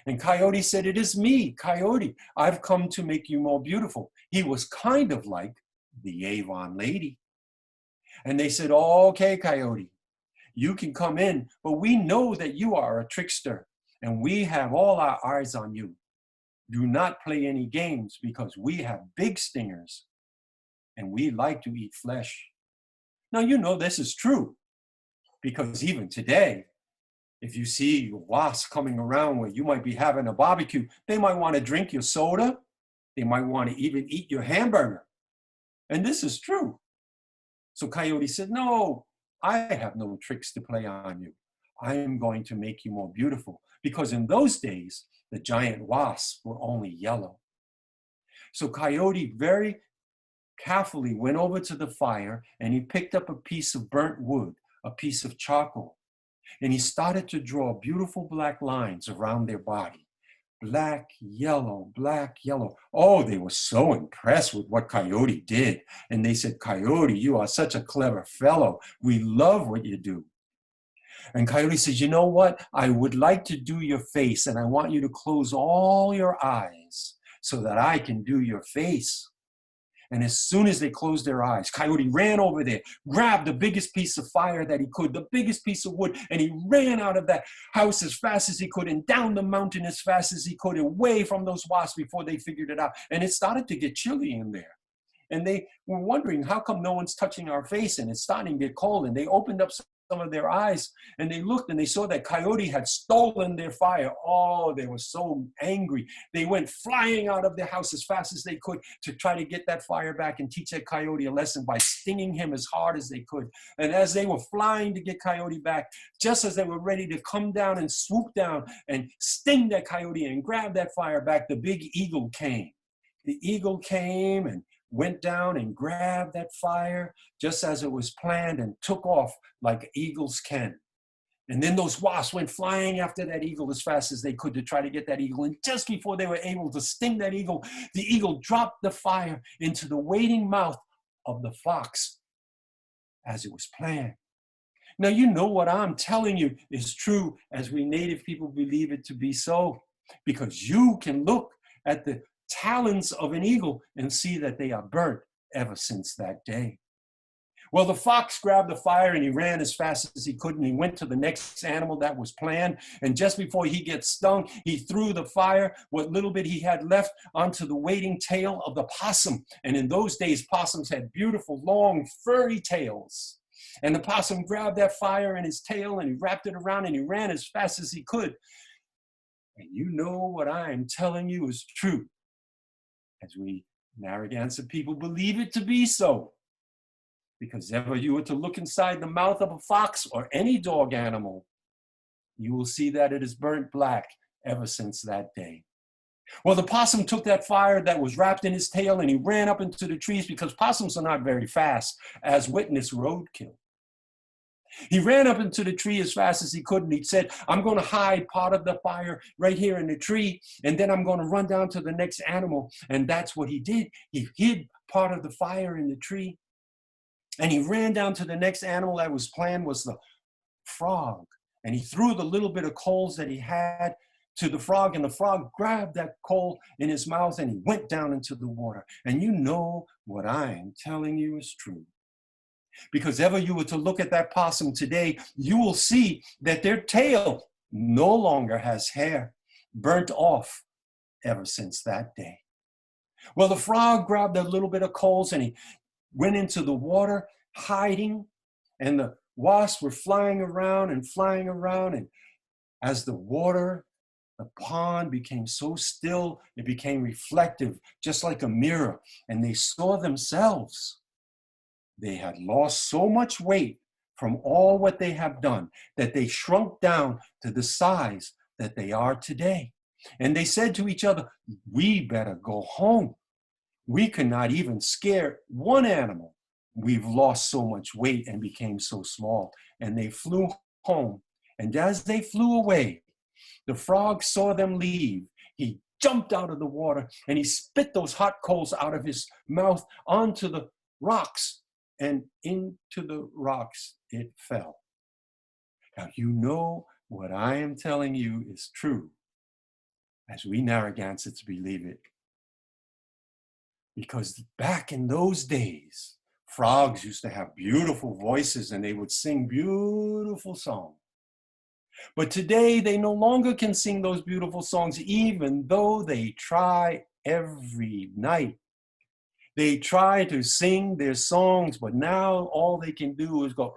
And Coyote said, "It is me, Coyote. I've come to make you more beautiful." He was kind of like the Avon lady. And they said, "Okay, Coyote, you can come in, but we know that you are a trickster and we have all our eyes on you. Do not play any games because we have big stingers and we like to eat flesh." Now, you know this is true because even today, if you see wasps coming around where you might be having a barbecue, they might want to drink your soda. They might want to even eat your hamburger. And this is true. So Coyote said, "No, I have no tricks to play on you. I am going to make you more beautiful." Because in those days, the giant wasps were only yellow. So Coyote very carefully went over to the fire and he picked up a piece of burnt wood, a piece of charcoal, and he started to draw beautiful black lines around their body. Black, yellow, black, yellow. Oh, they were so impressed with what Coyote did. And they said, "Coyote, you are such a clever fellow. We love what you do." And Coyote says, "You know what? I would like to do your face and I want you to close all your eyes so that I can do your face." And as soon as they closed their eyes, Coyote ran over there, grabbed the biggest piece of fire that he could, the biggest piece of wood, and he ran out of that house as fast as he could and down the mountain as fast as he could, away from those wasps before they figured it out. And it started to get chilly in there. And they were wondering, how come no one's touching our face? And it's starting to get cold. And they opened up some of their eyes and they looked and they saw that Coyote had stolen their fire. Oh, they were so angry. They went flying out of their house as fast as they could to try to get that fire back and teach that Coyote a lesson by stinging him as hard as they could. And as they were flying to get Coyote back, just as they were ready to come down and swoop down and sting that Coyote and grab that fire back, the big eagle came. The eagle came and went down and grabbed that fire just as it was planned and took off like eagles can. And then those wasps went flying after that eagle as fast as they could to try to get that eagle. And just before they were able to sting that eagle, the eagle dropped the fire into the waiting mouth of the fox as it was planned. Now, you know what I'm telling you is true as we native people believe it to be so, because you can look at the talons of an eagle and see that they are burnt ever since that day. Well, the fox grabbed the fire and he ran as fast as he could and he went to the next animal that was planned. And just before he gets stung, he threw the fire, what little bit he had left, onto the waiting tail of the possum. And in those days, possums had beautiful, long, furry tails. And the possum grabbed that fire in his tail and he wrapped it around and he ran as fast as he could. And you know what I am telling you is true, as we Narragansett people believe it to be so. Because ever you were to look inside the mouth of a fox or any dog animal, you will see that it is burnt black ever since that day. Well, the possum took that fire that was wrapped in his tail and he ran up into the trees because possums are not very fast, as witness roadkill. He ran up into the tree as fast as he could and he said, "I'm going to hide part of the fire right here in the tree and then I'm going to run down to the next animal." And that's what he did. He hid part of the fire in the tree and he ran down to the next animal that was planned, was the frog. And he threw the little bit of coals that he had to the frog and the frog grabbed that coal in his mouth and he went down into the water. And you know what I am telling you is true. Because ever you were to look at that possum today, you will see that their tail no longer has hair, burnt off ever since that day. Well, the frog grabbed a little bit of coals and he went into the water hiding, and the wasps were flying around. And as the water, the pond became so still, it became reflective, just like a mirror, and they saw themselves. They had lost so much weight from all what they have done that they shrunk down to the size that they are today. And they said to each other, "We better go home. We cannot even scare one animal. We've lost so much weight and became so small." And they flew home. And as they flew away, the frog saw them leave. He jumped out of the water and he spit those hot coals out of his mouth onto the rocks. And into the rocks it fell. Now, you know what I am telling you is true. as we Narragansetts believe it. Because back in those days, frogs used to have beautiful voices and they would sing beautiful songs. But today they no longer can sing those beautiful songs, even though they try every night. They try to sing their songs, but now all they can do is go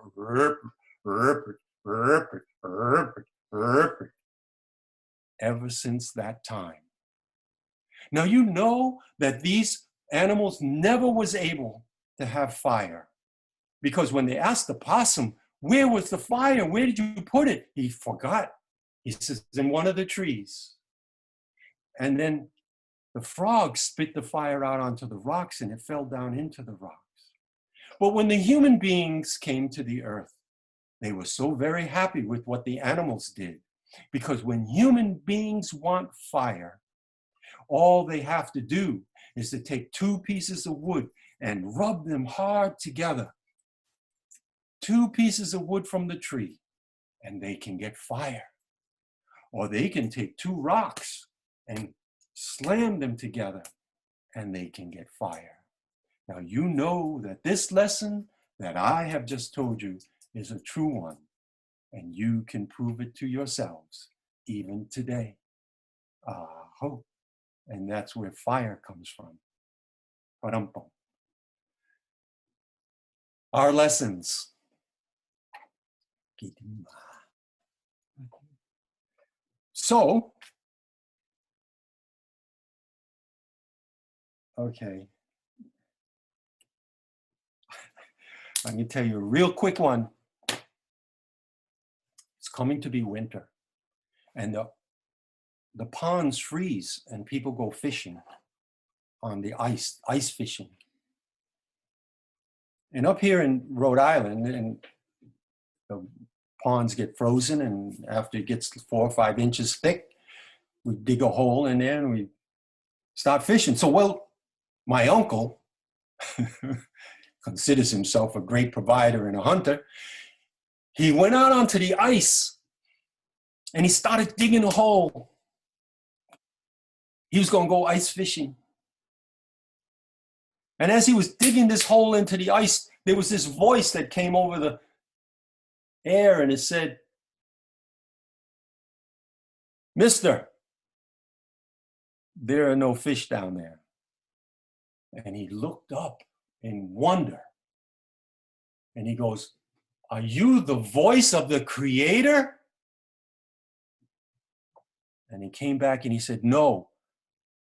ever since that time. Now you know that these animals never was able to have fire, because when they asked the possum, where was the fire? Where did you put it? He forgot. He says, in one of the trees. And then the frog spit the fire out onto the rocks and it fell down into the rocks. But when the human beings came to the earth, they were so very happy with what the animals did. Because when human beings want fire, all they have to do is to take 2 pieces of wood and rub them hard together. 2 pieces of wood from the tree, and they can get fire. Or they can take 2 rocks and slam them together, and they can get fire. Now you know that this lesson that I have just told you is a true one, and you can prove it to yourselves even today. Hope. And that's where fire comes from. Our lessons. So, okay. I'm going to tell you a real quick one. It's coming to be winter. And the ponds freeze and people go fishing on the ice fishing. And up here in Rhode Island, and the ponds get frozen, and after it gets 4 or 5 inches thick, we dig a hole in there and we start fishing. So, well, my uncle considers himself a great provider and a hunter. He went out onto the ice and he started digging a hole. He was going to go ice fishing. And as he was digging this hole into the ice, there was this voice that came over the air and it said, "Mister, there are no fish down there." And he looked up in wonder and he goes, "Are you the voice of the Creator?" And he came back and he said, "No,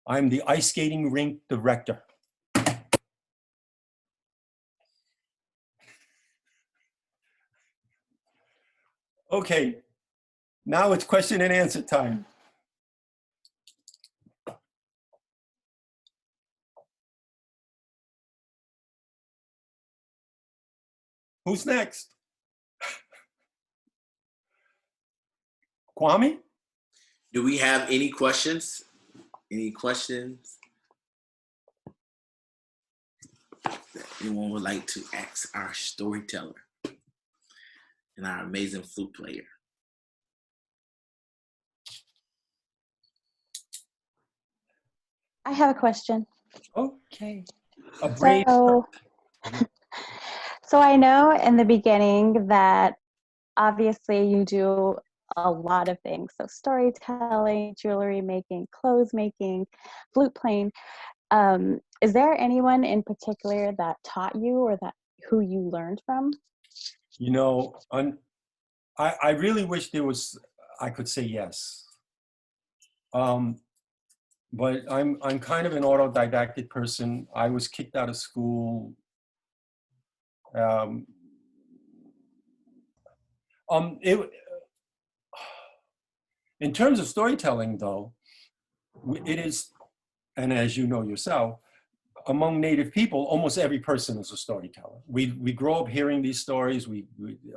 I'm the ice skating rink director." Okay, now it's question and answer time. Who's next? Kwame? Do we have any questions? Any questions that anyone would like to ask our storyteller and our amazing flute player? I have a question. Okay. A brave. So I know in the beginning that obviously you do a lot of things. So storytelling, jewelry making, clothes making, flute playing. Is there anyone in particular that taught you or that who you learned from? You know, I really wish there was, I could say yes. But I'm kind of an autodidactic person. I was kicked out of school. In terms of storytelling, though, it is, and as you know yourself, among Native people, almost every person is a storyteller. We grow up hearing these stories. We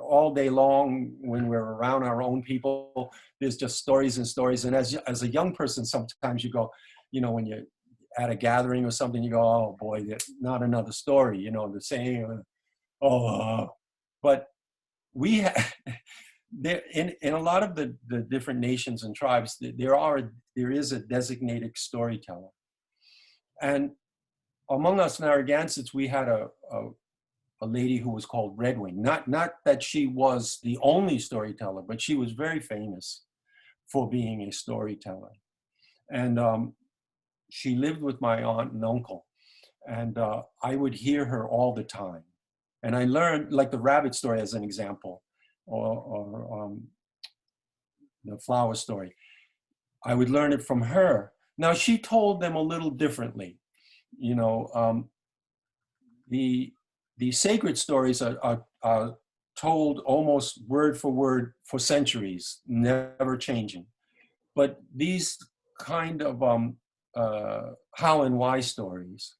all day long when we're around our own people, there's just stories and stories. And as a young person, sometimes you go, you know, when you're at a gathering or something, you go, "Oh boy, not another story," you know, the same. But there in a lot of the different nations and tribes, there is a designated storyteller. And among us Narragansetts, we had a lady who was called Redwing. Not that she was the only storyteller, but she was very famous for being a storyteller. And she lived with my aunt and uncle. And I would hear her all the time. And I learned, like the rabbit story as an example, or the flower story. I would learn it from her. Now, she told them a little differently. You know, the sacred stories are told almost word for word for centuries, never changing. But these kind of how and why stories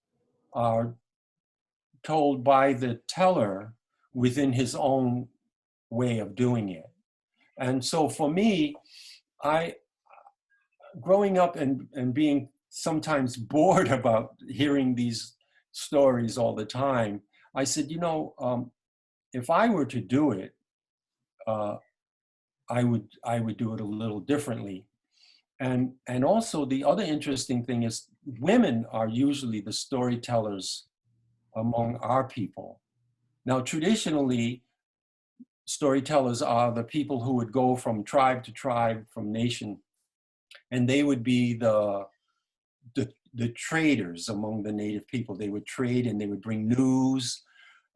are told by the teller within his own way of doing it. And so for me, growing up and being sometimes bored about hearing these stories all the time, I said, you know, if I were to do it, I would do it a little differently. And also the other interesting thing is women are usually the storytellers among our people. Now, traditionally, storytellers are the people who would go from tribe to tribe, from nation, and they would be the traders among the native people. They would trade and they would bring news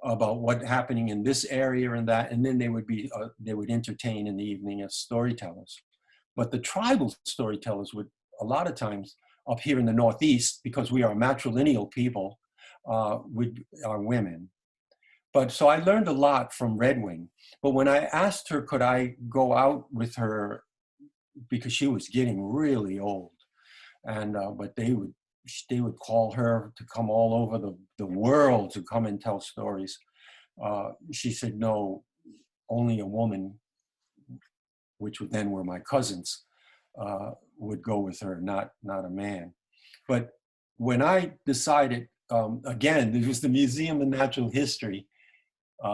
about what's happening in this area and that, and then they would entertain in the evening as storytellers. But the tribal storytellers would, a lot of times up here in the Northeast, because we are matrilineal people, are women. But so I learned a lot from Redwing. But when I asked her, could I go out with her, because she was getting really old, and but they would call her to come all over the world to come and tell stories. She said, no, only a woman, which then were my cousins, would go with her, not a man. But when I decided, again, it was the Museum of Natural History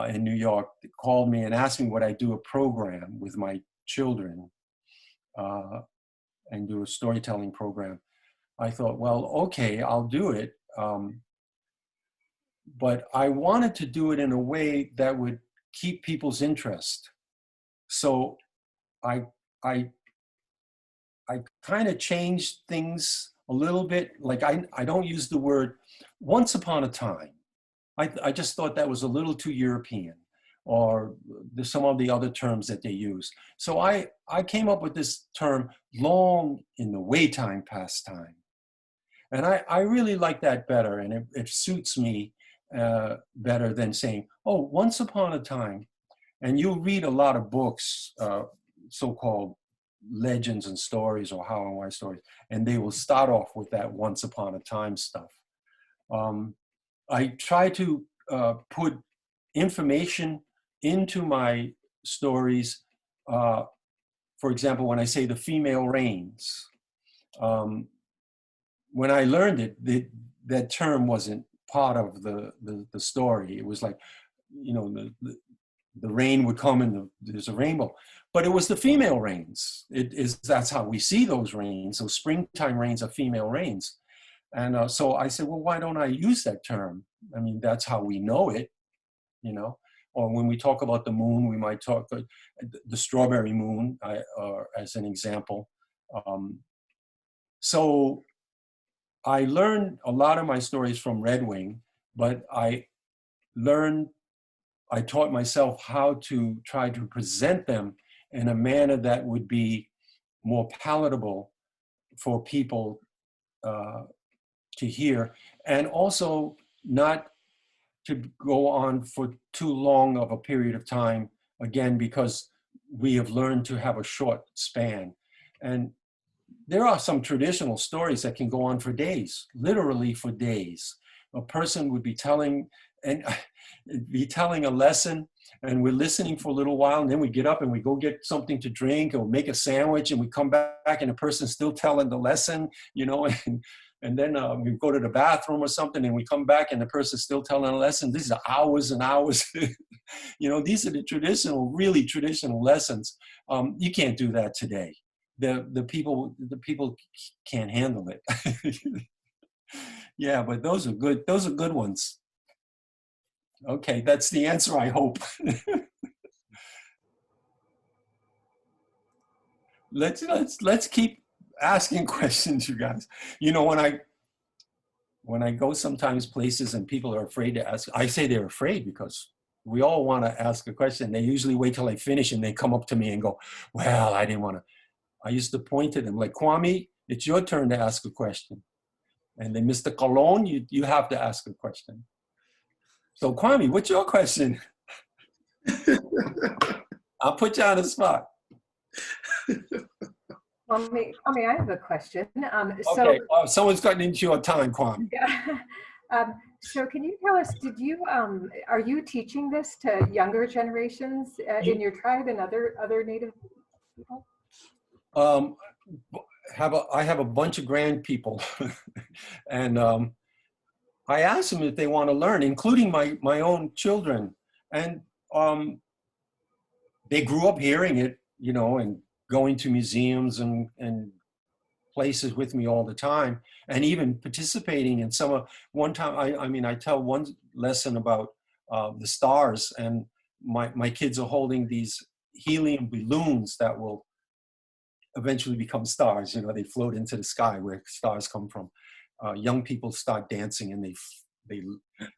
in New York that called me and asked me would I do a program with my children and do a storytelling program. I thought, well, okay, I'll do it. But I wanted to do it in a way that would keep people's interest. So I kind of changed things a little bit. Like I don't use the word once upon a time. I just thought that was a little too European, or some of the other terms that they use. So I came up with this term, long in the waytime pastime. And I really like that better, and it suits me better than saying, oh, once upon a time. And you'll read a lot of books, so-called legends and stories or how and why stories, and they will start off with that once upon a time stuff. I try to put information into my stories. For example, when I say the female reigns, when I learned it, that term wasn't part of the story. It was like, you know, the rain would come and there's a rainbow. But it was the female rains. That's how we see those rains. Those springtime rains are female rains. And so I said, well, why don't I use that term? I mean, that's how we know it, you know? Or when we talk about the moon, we might talk the strawberry moon as an example. So I learned a lot of my stories from Redwing, but I taught myself how to try to present them in a manner that would be more palatable for people to hear, and also not to go on for too long of a period of time, again, because we have learned to have a short span. And there are some traditional stories that can go on for days, literally for days. A person would be telling a lesson, and we're listening for a little while, and then we get up and we go get something to drink or make a sandwich, and we come back and the person's still telling the lesson, you know, and And then we go to the bathroom or something, and we come back, and the person's still telling a lesson. These are hours and hours. You know, these are the traditional, really traditional lessons. You can't do that today. The people can't handle it. Yeah, but those are good. Those are good ones. Okay, that's the answer, I hope. Let's keep asking questions, you guys. You know, when I go sometimes places and people are afraid to ask, I say they're afraid because we all want to ask a question. They usually wait till I finish and they come up to me and go, well, I didn't want to. I used to point to them like, Kwame, it's your turn to ask a question. And then Mr. Colon, you have to ask a question. So Kwame, what's your question? I'll put you on the spot. Kwame, I have a question. Okay, someone's gotten into your time, Kwame. Yeah. So can you tell us, are you teaching this to younger generations in your tribe and other Native people? I have a bunch of grand people, and I ask them if they want to learn, including my own children, and they grew up hearing it, you know, and going to museums and places with me all the time, and even participating in some of. One time, I tell one lesson about the stars, and my kids are holding these helium balloons that will eventually become stars. You know, they float into the sky where stars come from. Young people start dancing, and they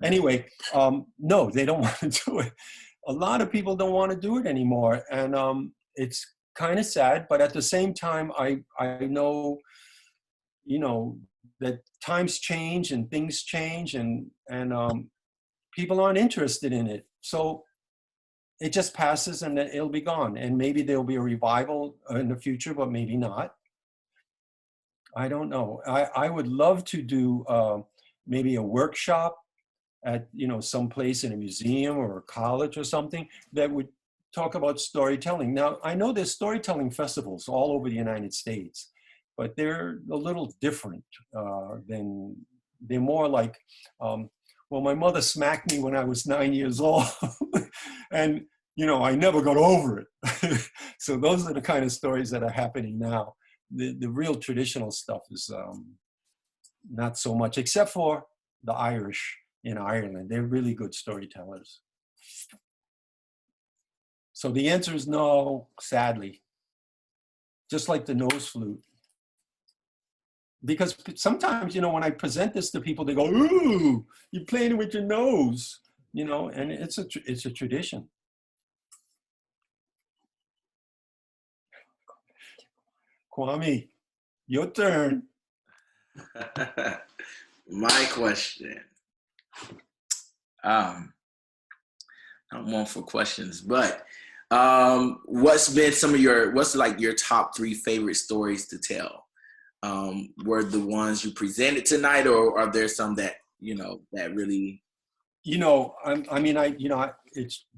anyway. No, they don't want to do it. A lot of people don't want to do it anymore, and it's kind of sad. But at the same time, I know, you know, that times change and things change, and people aren't interested in it. So it just passes and then it'll be gone. And maybe there'll be a revival in the future, but maybe not. I don't know. I would love to do maybe a workshop at, you know, some place in a museum or a college or something that would talk about storytelling. Now, I know there's storytelling festivals all over the United States, but they're a little different they're more like, well, my mother smacked me when I was 9 years old, and, you know, I never got over it. So those are the kind of stories that are happening now. The real traditional stuff is not so much, except for the Irish in Ireland. They're really good storytellers. So the answer is no, sadly. Just like the nose flute. Because sometimes, you know, when I present this to people, they go, ooh, you're playing with your nose, you know, and it's a tradition. Kwame, your turn. My question. Not one for questions, but what's like your top 3 favorite stories to tell? Were the ones you presented tonight, or are there some that, you know, that really? You know,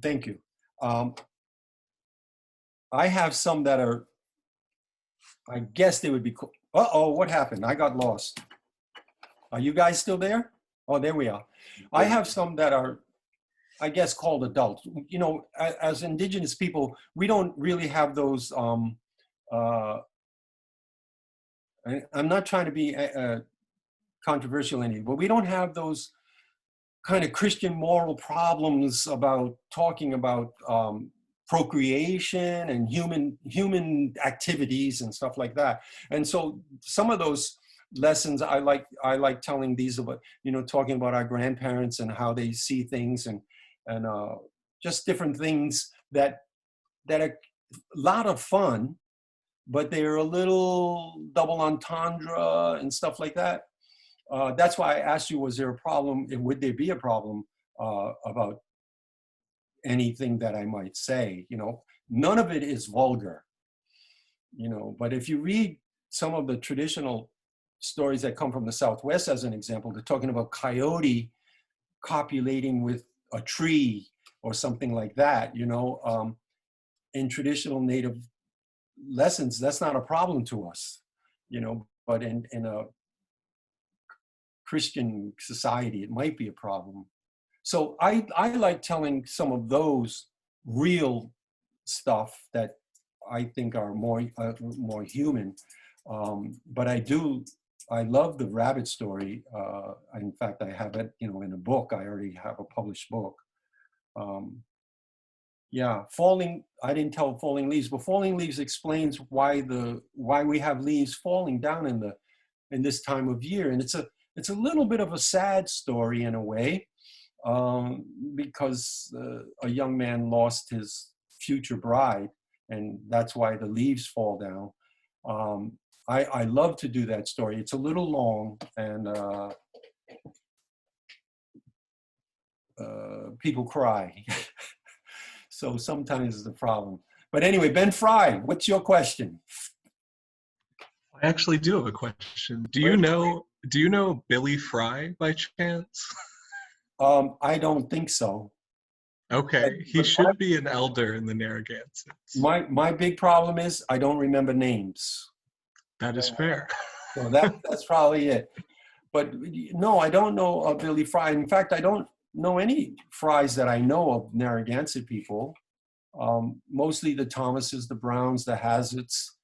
thank you. I have some that are, I guess they would be cool. Uh-oh, what happened? I got lost. Are you guys still there? Oh, there we are. I have some that are, I guess, called adults. You know, as Indigenous people, we don't really have those, I'm not trying to be controversial in it, but we don't have those kind of Christian moral problems about talking about procreation and human activities and stuff like that. And so some of those lessons I like telling these about, you know, talking about our grandparents and how they see things, and just different things that are a lot of fun, but they're a little double entendre and stuff like that. That's why I asked you, was there a problem? Would there be a problem about anything that I might say? You know, none of it is vulgar, you know, but if you read some of the traditional stories that come from the Southwest, as an example, they're talking about coyote copulating with a tree or something like that, you know, in traditional Native lessons, that's not a problem to us, you know, but in a Christian society, it might be a problem. So I like telling some of those real stuff that I think are more human. But I love the rabbit story. In fact, I have it, in a book. I already have a published book. Yeah, I didn't tell falling leaves, but falling leaves explains why we have leaves falling down in this time of year. And it's a little bit of a sad story in a way, because a young man lost his future bride, and that's why the leaves fall down. I love to do that story. It's a little long, and people cry. So sometimes it's a problem. But anyway, Ben Fry, what's your question? I actually do have a question. Do you know Billy Fry by chance? I don't think so. Okay, he should be an elder in the Narragansetts. My big problem is I don't remember names. That is fair. So that's probably it. But no, I don't know Billy Fry. In fact, I don't know any Frys that I know of Narragansett people. Mostly the Thomases, the Browns, the Hazards.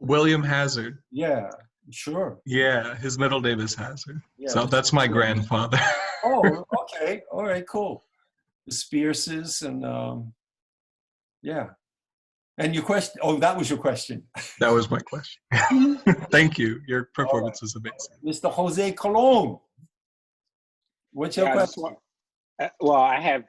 William Hazard. Yeah, sure. Yeah, his middle name is Hazard. Yeah, so that's my grandfather. Oh, okay. All right, cool. The Spearses and yeah. And your question, that was your question. That was my question. Thank you. Your performance was amazing. Mr. Jose Colon, what's your question?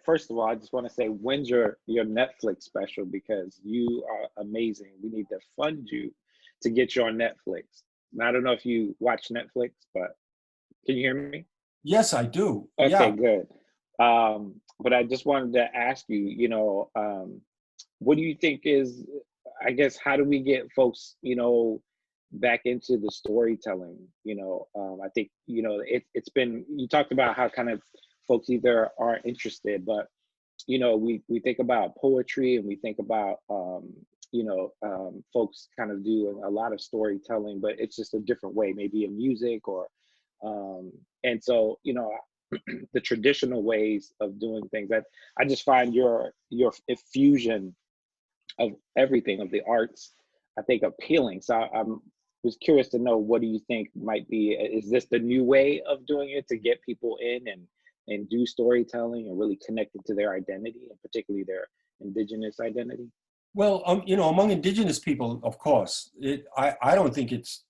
First of all, I just want to say, when's your Netflix special? Because you are amazing. We need to fund you to get you on Netflix. Now, I don't know if you watch Netflix, but can you hear me? Yes, I do. Okay, yeah. Good. But I just wanted to ask you, what do you think is, I guess, how do we get folks, back into the storytelling? I think, it's been, you talked about how kind of folks either aren't interested, but, we think about poetry and we think about, folks kind of do a lot of storytelling, but it's just a different way, maybe in music or, and so, the traditional ways of doing things. I just find your infusion of everything, of the arts, I think appealing. So I was curious to know, what do you think might be, is this the new way of doing it to get people in and do storytelling and really connect it to their identity, and particularly their Indigenous identity? Well, among Indigenous people, of course, I don't think it's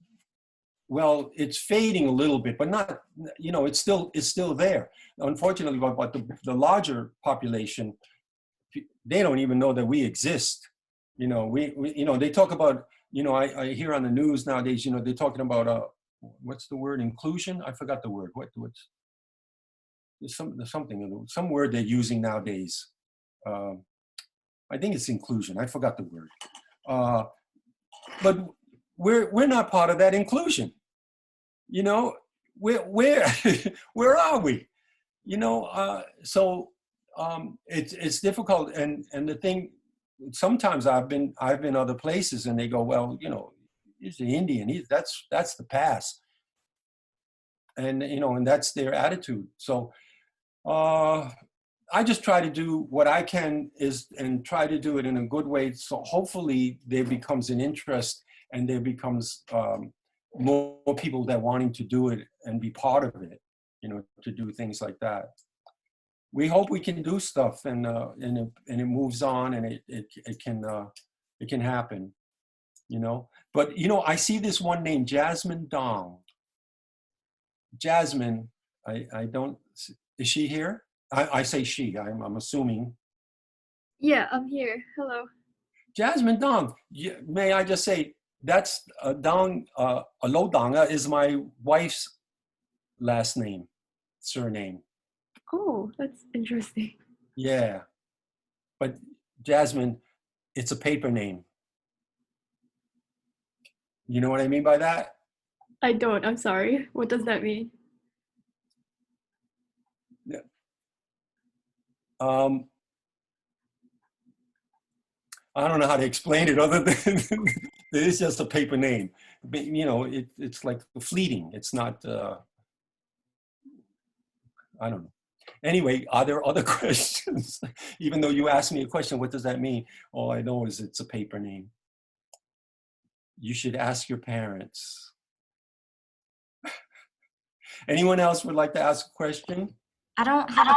fading a little bit, but not, it's still there. Unfortunately, but the larger population, they don't even know that we exist. They talk about, I hear on the news nowadays, they're talking about, what's the word, inclusion? I forgot the word. What's some word they're using nowadays. I think it's inclusion. I forgot the word. But we're not part of that inclusion. Where are we? So it's difficult. And the thing, sometimes I've been other places and they go, well, he's an Indian. That's the past. And, and that's their attitude. So I just try to do what I can and try to do it in a good way. So hopefully there becomes an interest and there becomes more people that wanting to do it and be part of it, to do things like that. We hope we can do stuff and it moves on and it can happen, But, I see this one named Jasmine Dong. Jasmine, I don't, is she here? I say she, I'm assuming. Yeah, I'm here. Hello. Jasmine Dong, may I just say, that's Dong, Alodanga is my wife's last name, surname. Oh, that's interesting. Yeah, but Jasmine, it's a paper name. You know what I mean by that? I don't, I'm sorry. What does that mean? Yeah. I don't know how to explain it other than it's just a paper name. but, you know, it's like fleeting. It's not, I don't know. Anyway, are there other questions? Even though you asked me a question, what does that mean? All I know is it's a paper name. You should ask your parents. Anyone else would like to ask a question? I don't have a,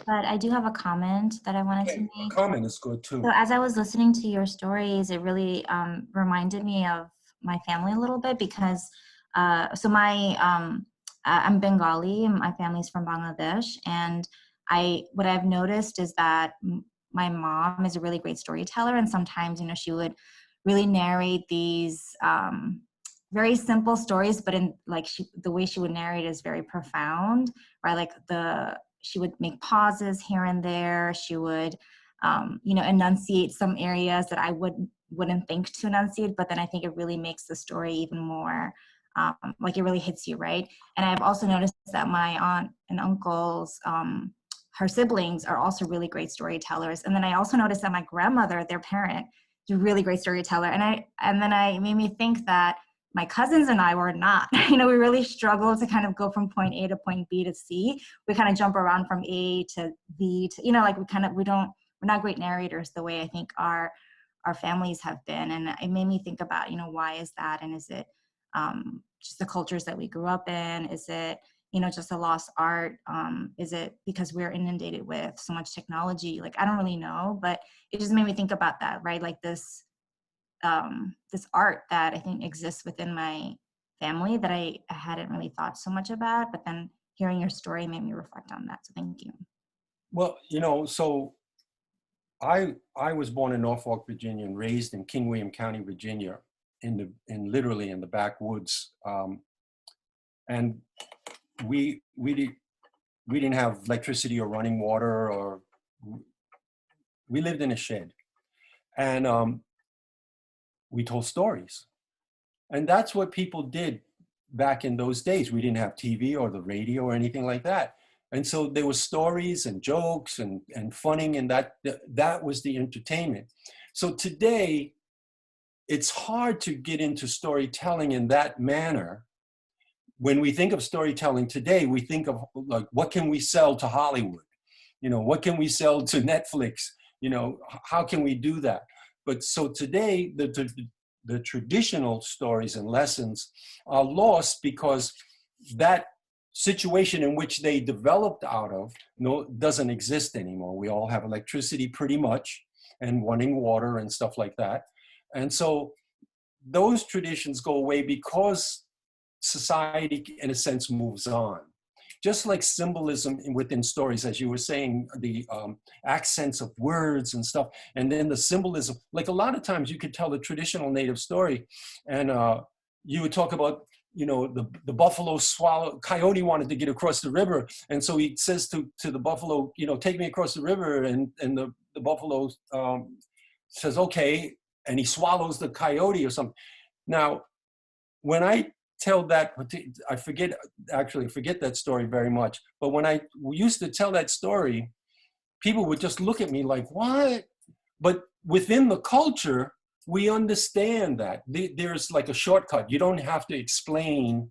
but I do have a comment that I wanted to Okay, a make. comment is good too. So as I was listening to your stories, it really reminded me of my family a little bit because, I'm Bengali and my family's from Bangladesh. And what I've noticed is that my mom is a really great storyteller. And sometimes, you know, she would really narrate these very simple stories, but in like the way she would narrate is very profound, right? Like she would make pauses here and there. She would, you know, enunciate some areas that I wouldn't think to enunciate, but then I think it really makes the story even more, like it really hits you, right? And I've also noticed that my aunt and uncles, her siblings are also really great storytellers. And then I also noticed that my grandmother, their parent, is a really great storyteller. And then it made me think that my cousins and I were not. You know, we really struggle to kind of go from point A to point B to C. We kind of jump around from A to B to, you know, like we're not great narrators the way I think our families have been. And it made me think about, you know, why is that? And is it just the cultures that we grew up in? Is it, you know, just a lost art? Is it because we're inundated with so much technology? Like, I don't really know, but it just made me think about that, right? Like this art that I think exists within my family that I hadn't really thought so much about, but then hearing your story made me reflect on that. So thank you. Well, you know, so I was born in Norfolk, Virginia, and raised in King William County, Virginia, literally in the backwoods. And we didn't have electricity or running water, or we lived in a shed, and we told stories, and that's what people did back in those days. We didn't have TV or the radio or anything like that. And so there were stories and jokes and funning, and that was the entertainment. So today, it's hard to get into storytelling in that manner. When we think of storytelling today, we think of like, what can we sell to Hollywood? You know, what can we sell to Netflix? You know, how can we do that? But so today, the traditional stories and lessons are lost because that situation in which they developed out of doesn't exist anymore. We all have electricity pretty much, and running water and stuff like that. And so those traditions go away because society, in a sense, moves on. Just like symbolism within stories, as you were saying, the accents of words and stuff, and then the symbolism. Like a lot of times you could tell a traditional Native story, and you would talk about, you know, the buffalo coyote wanted to get across the river, and so he says to the buffalo, you know, take me across the river, and the buffalo says, okay, and he swallows the coyote or something. Now, when I tell that, I forget that story very much, but when I used to tell that story, people would just look at me like, what? But within the culture, we understand that. There's like a shortcut. You don't have to explain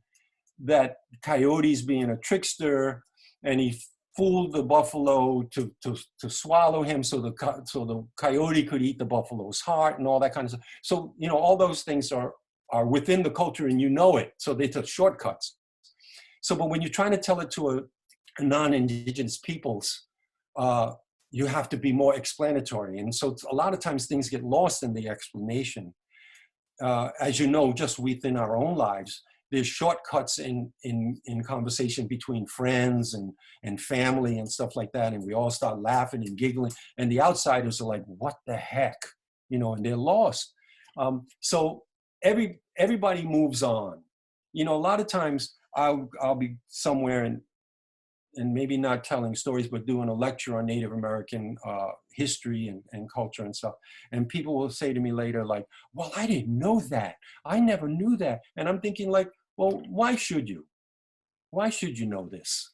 that coyote's being a trickster and he fooled the buffalo to swallow him so the coyote could eat the buffalo's heart and all that kind of stuff. So, you know, all those things are within the culture, and you know it. So they took shortcuts. So, but when you're trying to tell it to a non-Indigenous peoples, you have to be more explanatory. And so a lot of times things get lost in the explanation. As you know, just within our own lives, there's shortcuts in conversation between friends and family and stuff like that. And we all start laughing and giggling, and the outsiders are like, what the heck? You know, and they're lost. So everybody moves on. You know, a lot of times I'll be somewhere and maybe not telling stories, but doing a lecture on Native American history and culture and stuff. And people will say to me later, like, well, I didn't know that. I never knew that. And I'm thinking like, well, why should you? Why should you know this?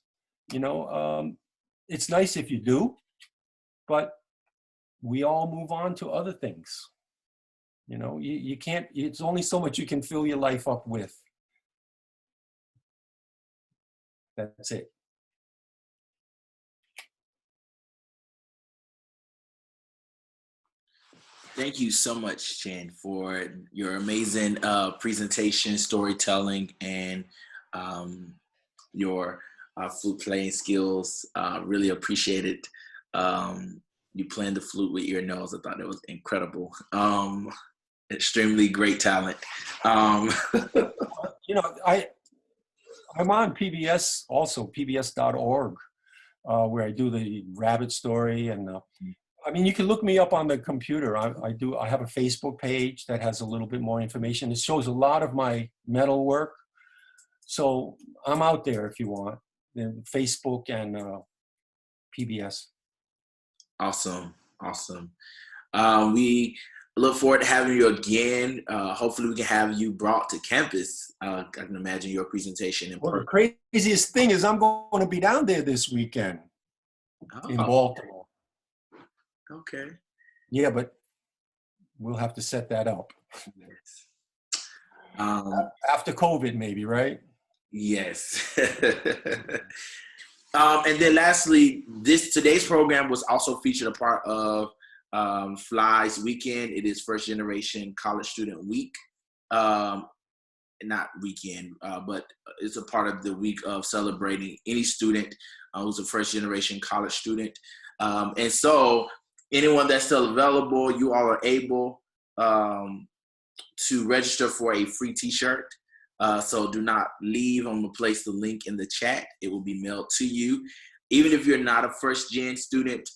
You know, it's nice if you do, but we all move on to other things. You know, you can't, it's only so much you can fill your life up with. That's it. Thank you so much, Chen, for your amazing presentation, storytelling, and your flute playing skills. Really appreciate it. You playing the flute with your nose. I thought it was incredible. Extremely great talent. You know, I'm on PBS also, pbs.org, where I do the rabbit story. And I mean, you can look me up on the computer. I have a Facebook page that has a little bit more information. It shows a lot of my metal work. So I'm out there if you want, Facebook and PBS. Awesome. We look forward to having you again. Hopefully we can have you brought to campus. I can imagine your presentation in person. Well, the craziest thing is I'm going to be down there this weekend in Baltimore. Okay. Yeah, but we'll have to set that up. Yes. After COVID, maybe, right? Yes. And then lastly, today's program was also featured a part of Fly's weekend. It is First Generation College Student Week. Not weekend, but it's a part of the week of celebrating any student who's a first generation college student. And so anyone that's still available, you all are able to register for a free t-shirt. So do not leave. I'm gonna place the link in the chat. It will be mailed to you. Even if you're not a first gen student,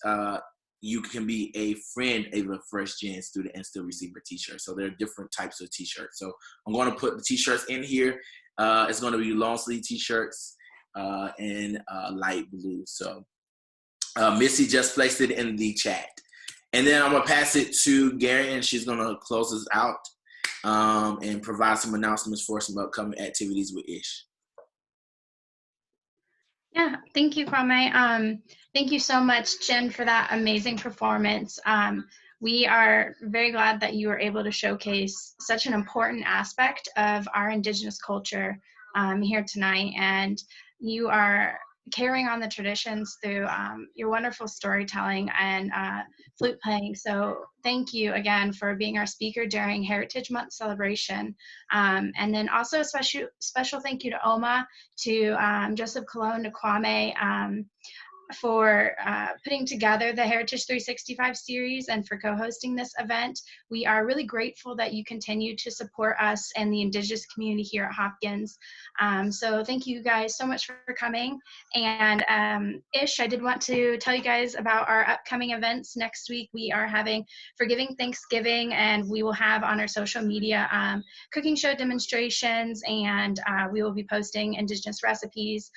you can be a friend of a first gen student and still receive a t-shirt. So there are different types of t-shirts. So I'm going to put the t-shirts in here. It's going to be long sleeve t-shirts in light blue. So Missy just placed it in the chat. And then I'm going to pass it to Gary, and she's going to close us out and provide some announcements for some upcoming activities with Ish. Yeah, thank you, Kwame. Thank you so much, Jen, for that amazing performance. We are very glad that you were able to showcase such an important aspect of our Indigenous culture here tonight, and you are carrying on the traditions through your wonderful storytelling and flute playing. So thank you again for being our speaker during Heritage Month celebration. And then also a special thank you to Oma, to Joseph Colon, to Kwame, for putting together the Heritage 365 series and for co-hosting this event. We are really grateful that you continue to support us and the Indigenous community here at Hopkins. So thank you guys so much for coming. And Ish, I did want to tell you guys about our upcoming events. Next week we are having Forgiving Thanksgiving, and we will have on our social media cooking show demonstrations, and we will be posting Indigenous recipes.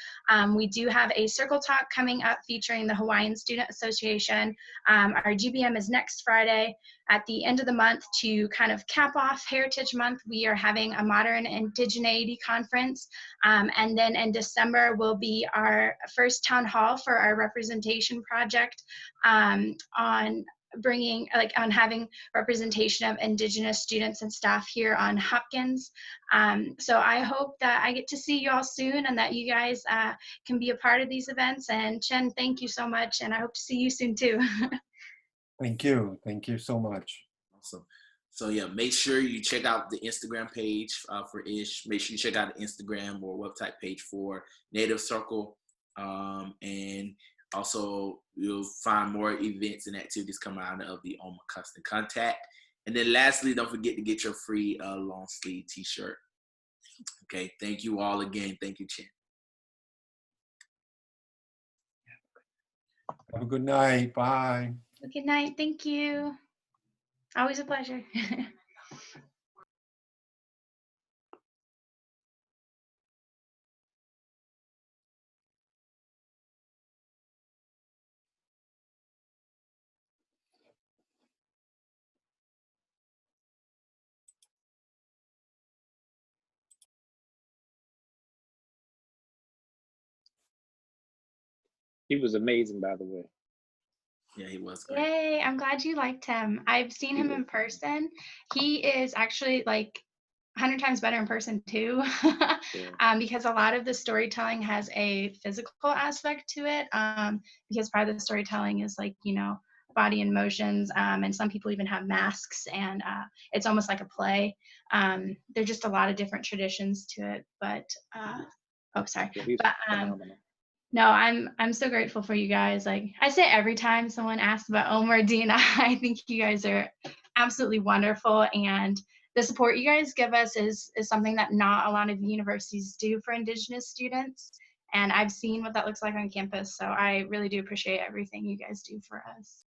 We do have a circle talk coming up featuring the Hawaiian Student Association. Our GBM is next Friday. At the end of the month, to kind of cap off Heritage Month, we are having a Modern Indigeneity Conference. And then in December will be our first town hall for our representation project on having representation of Indigenous students and staff here on Hopkins. So I hope that I get to see you all soon, and that you guys can be a part of these events. And Chen, thank you so much, and I hope to see you soon too. Thank you so much. Awesome. So yeah, make sure you check out the Instagram page for Ish. Make sure you check out the Instagram or website page for Native Circle. And also you'll find more events and activities coming out of the Oma Custom Contact. And then lastly, don't forget to get your free long sleeve t-shirt. Okay, thank you all again. Thank you, Chen. Have a good night. Bye. Good night. Thank you. Always a pleasure. He was amazing, by the way. Yeah, he was great. Yay, I'm glad you liked him. I've seen him in person. He is actually like 100 times better in person too, Yeah. because a lot of the storytelling has a physical aspect to it, because part of the storytelling is like, you know, body and motions, and some people even have masks, and it's almost like a play. There's just a lot of different traditions to it, but oh, sorry. Yeah, he's But phenomenal. no, I'm so grateful for you guys. Like I say every time someone asks about Omar Dina, I think you guys are absolutely wonderful, and the support you guys give us is something that not a lot of universities do for Indigenous students. And I've seen what that looks like on campus, so I really do appreciate everything you guys do for us.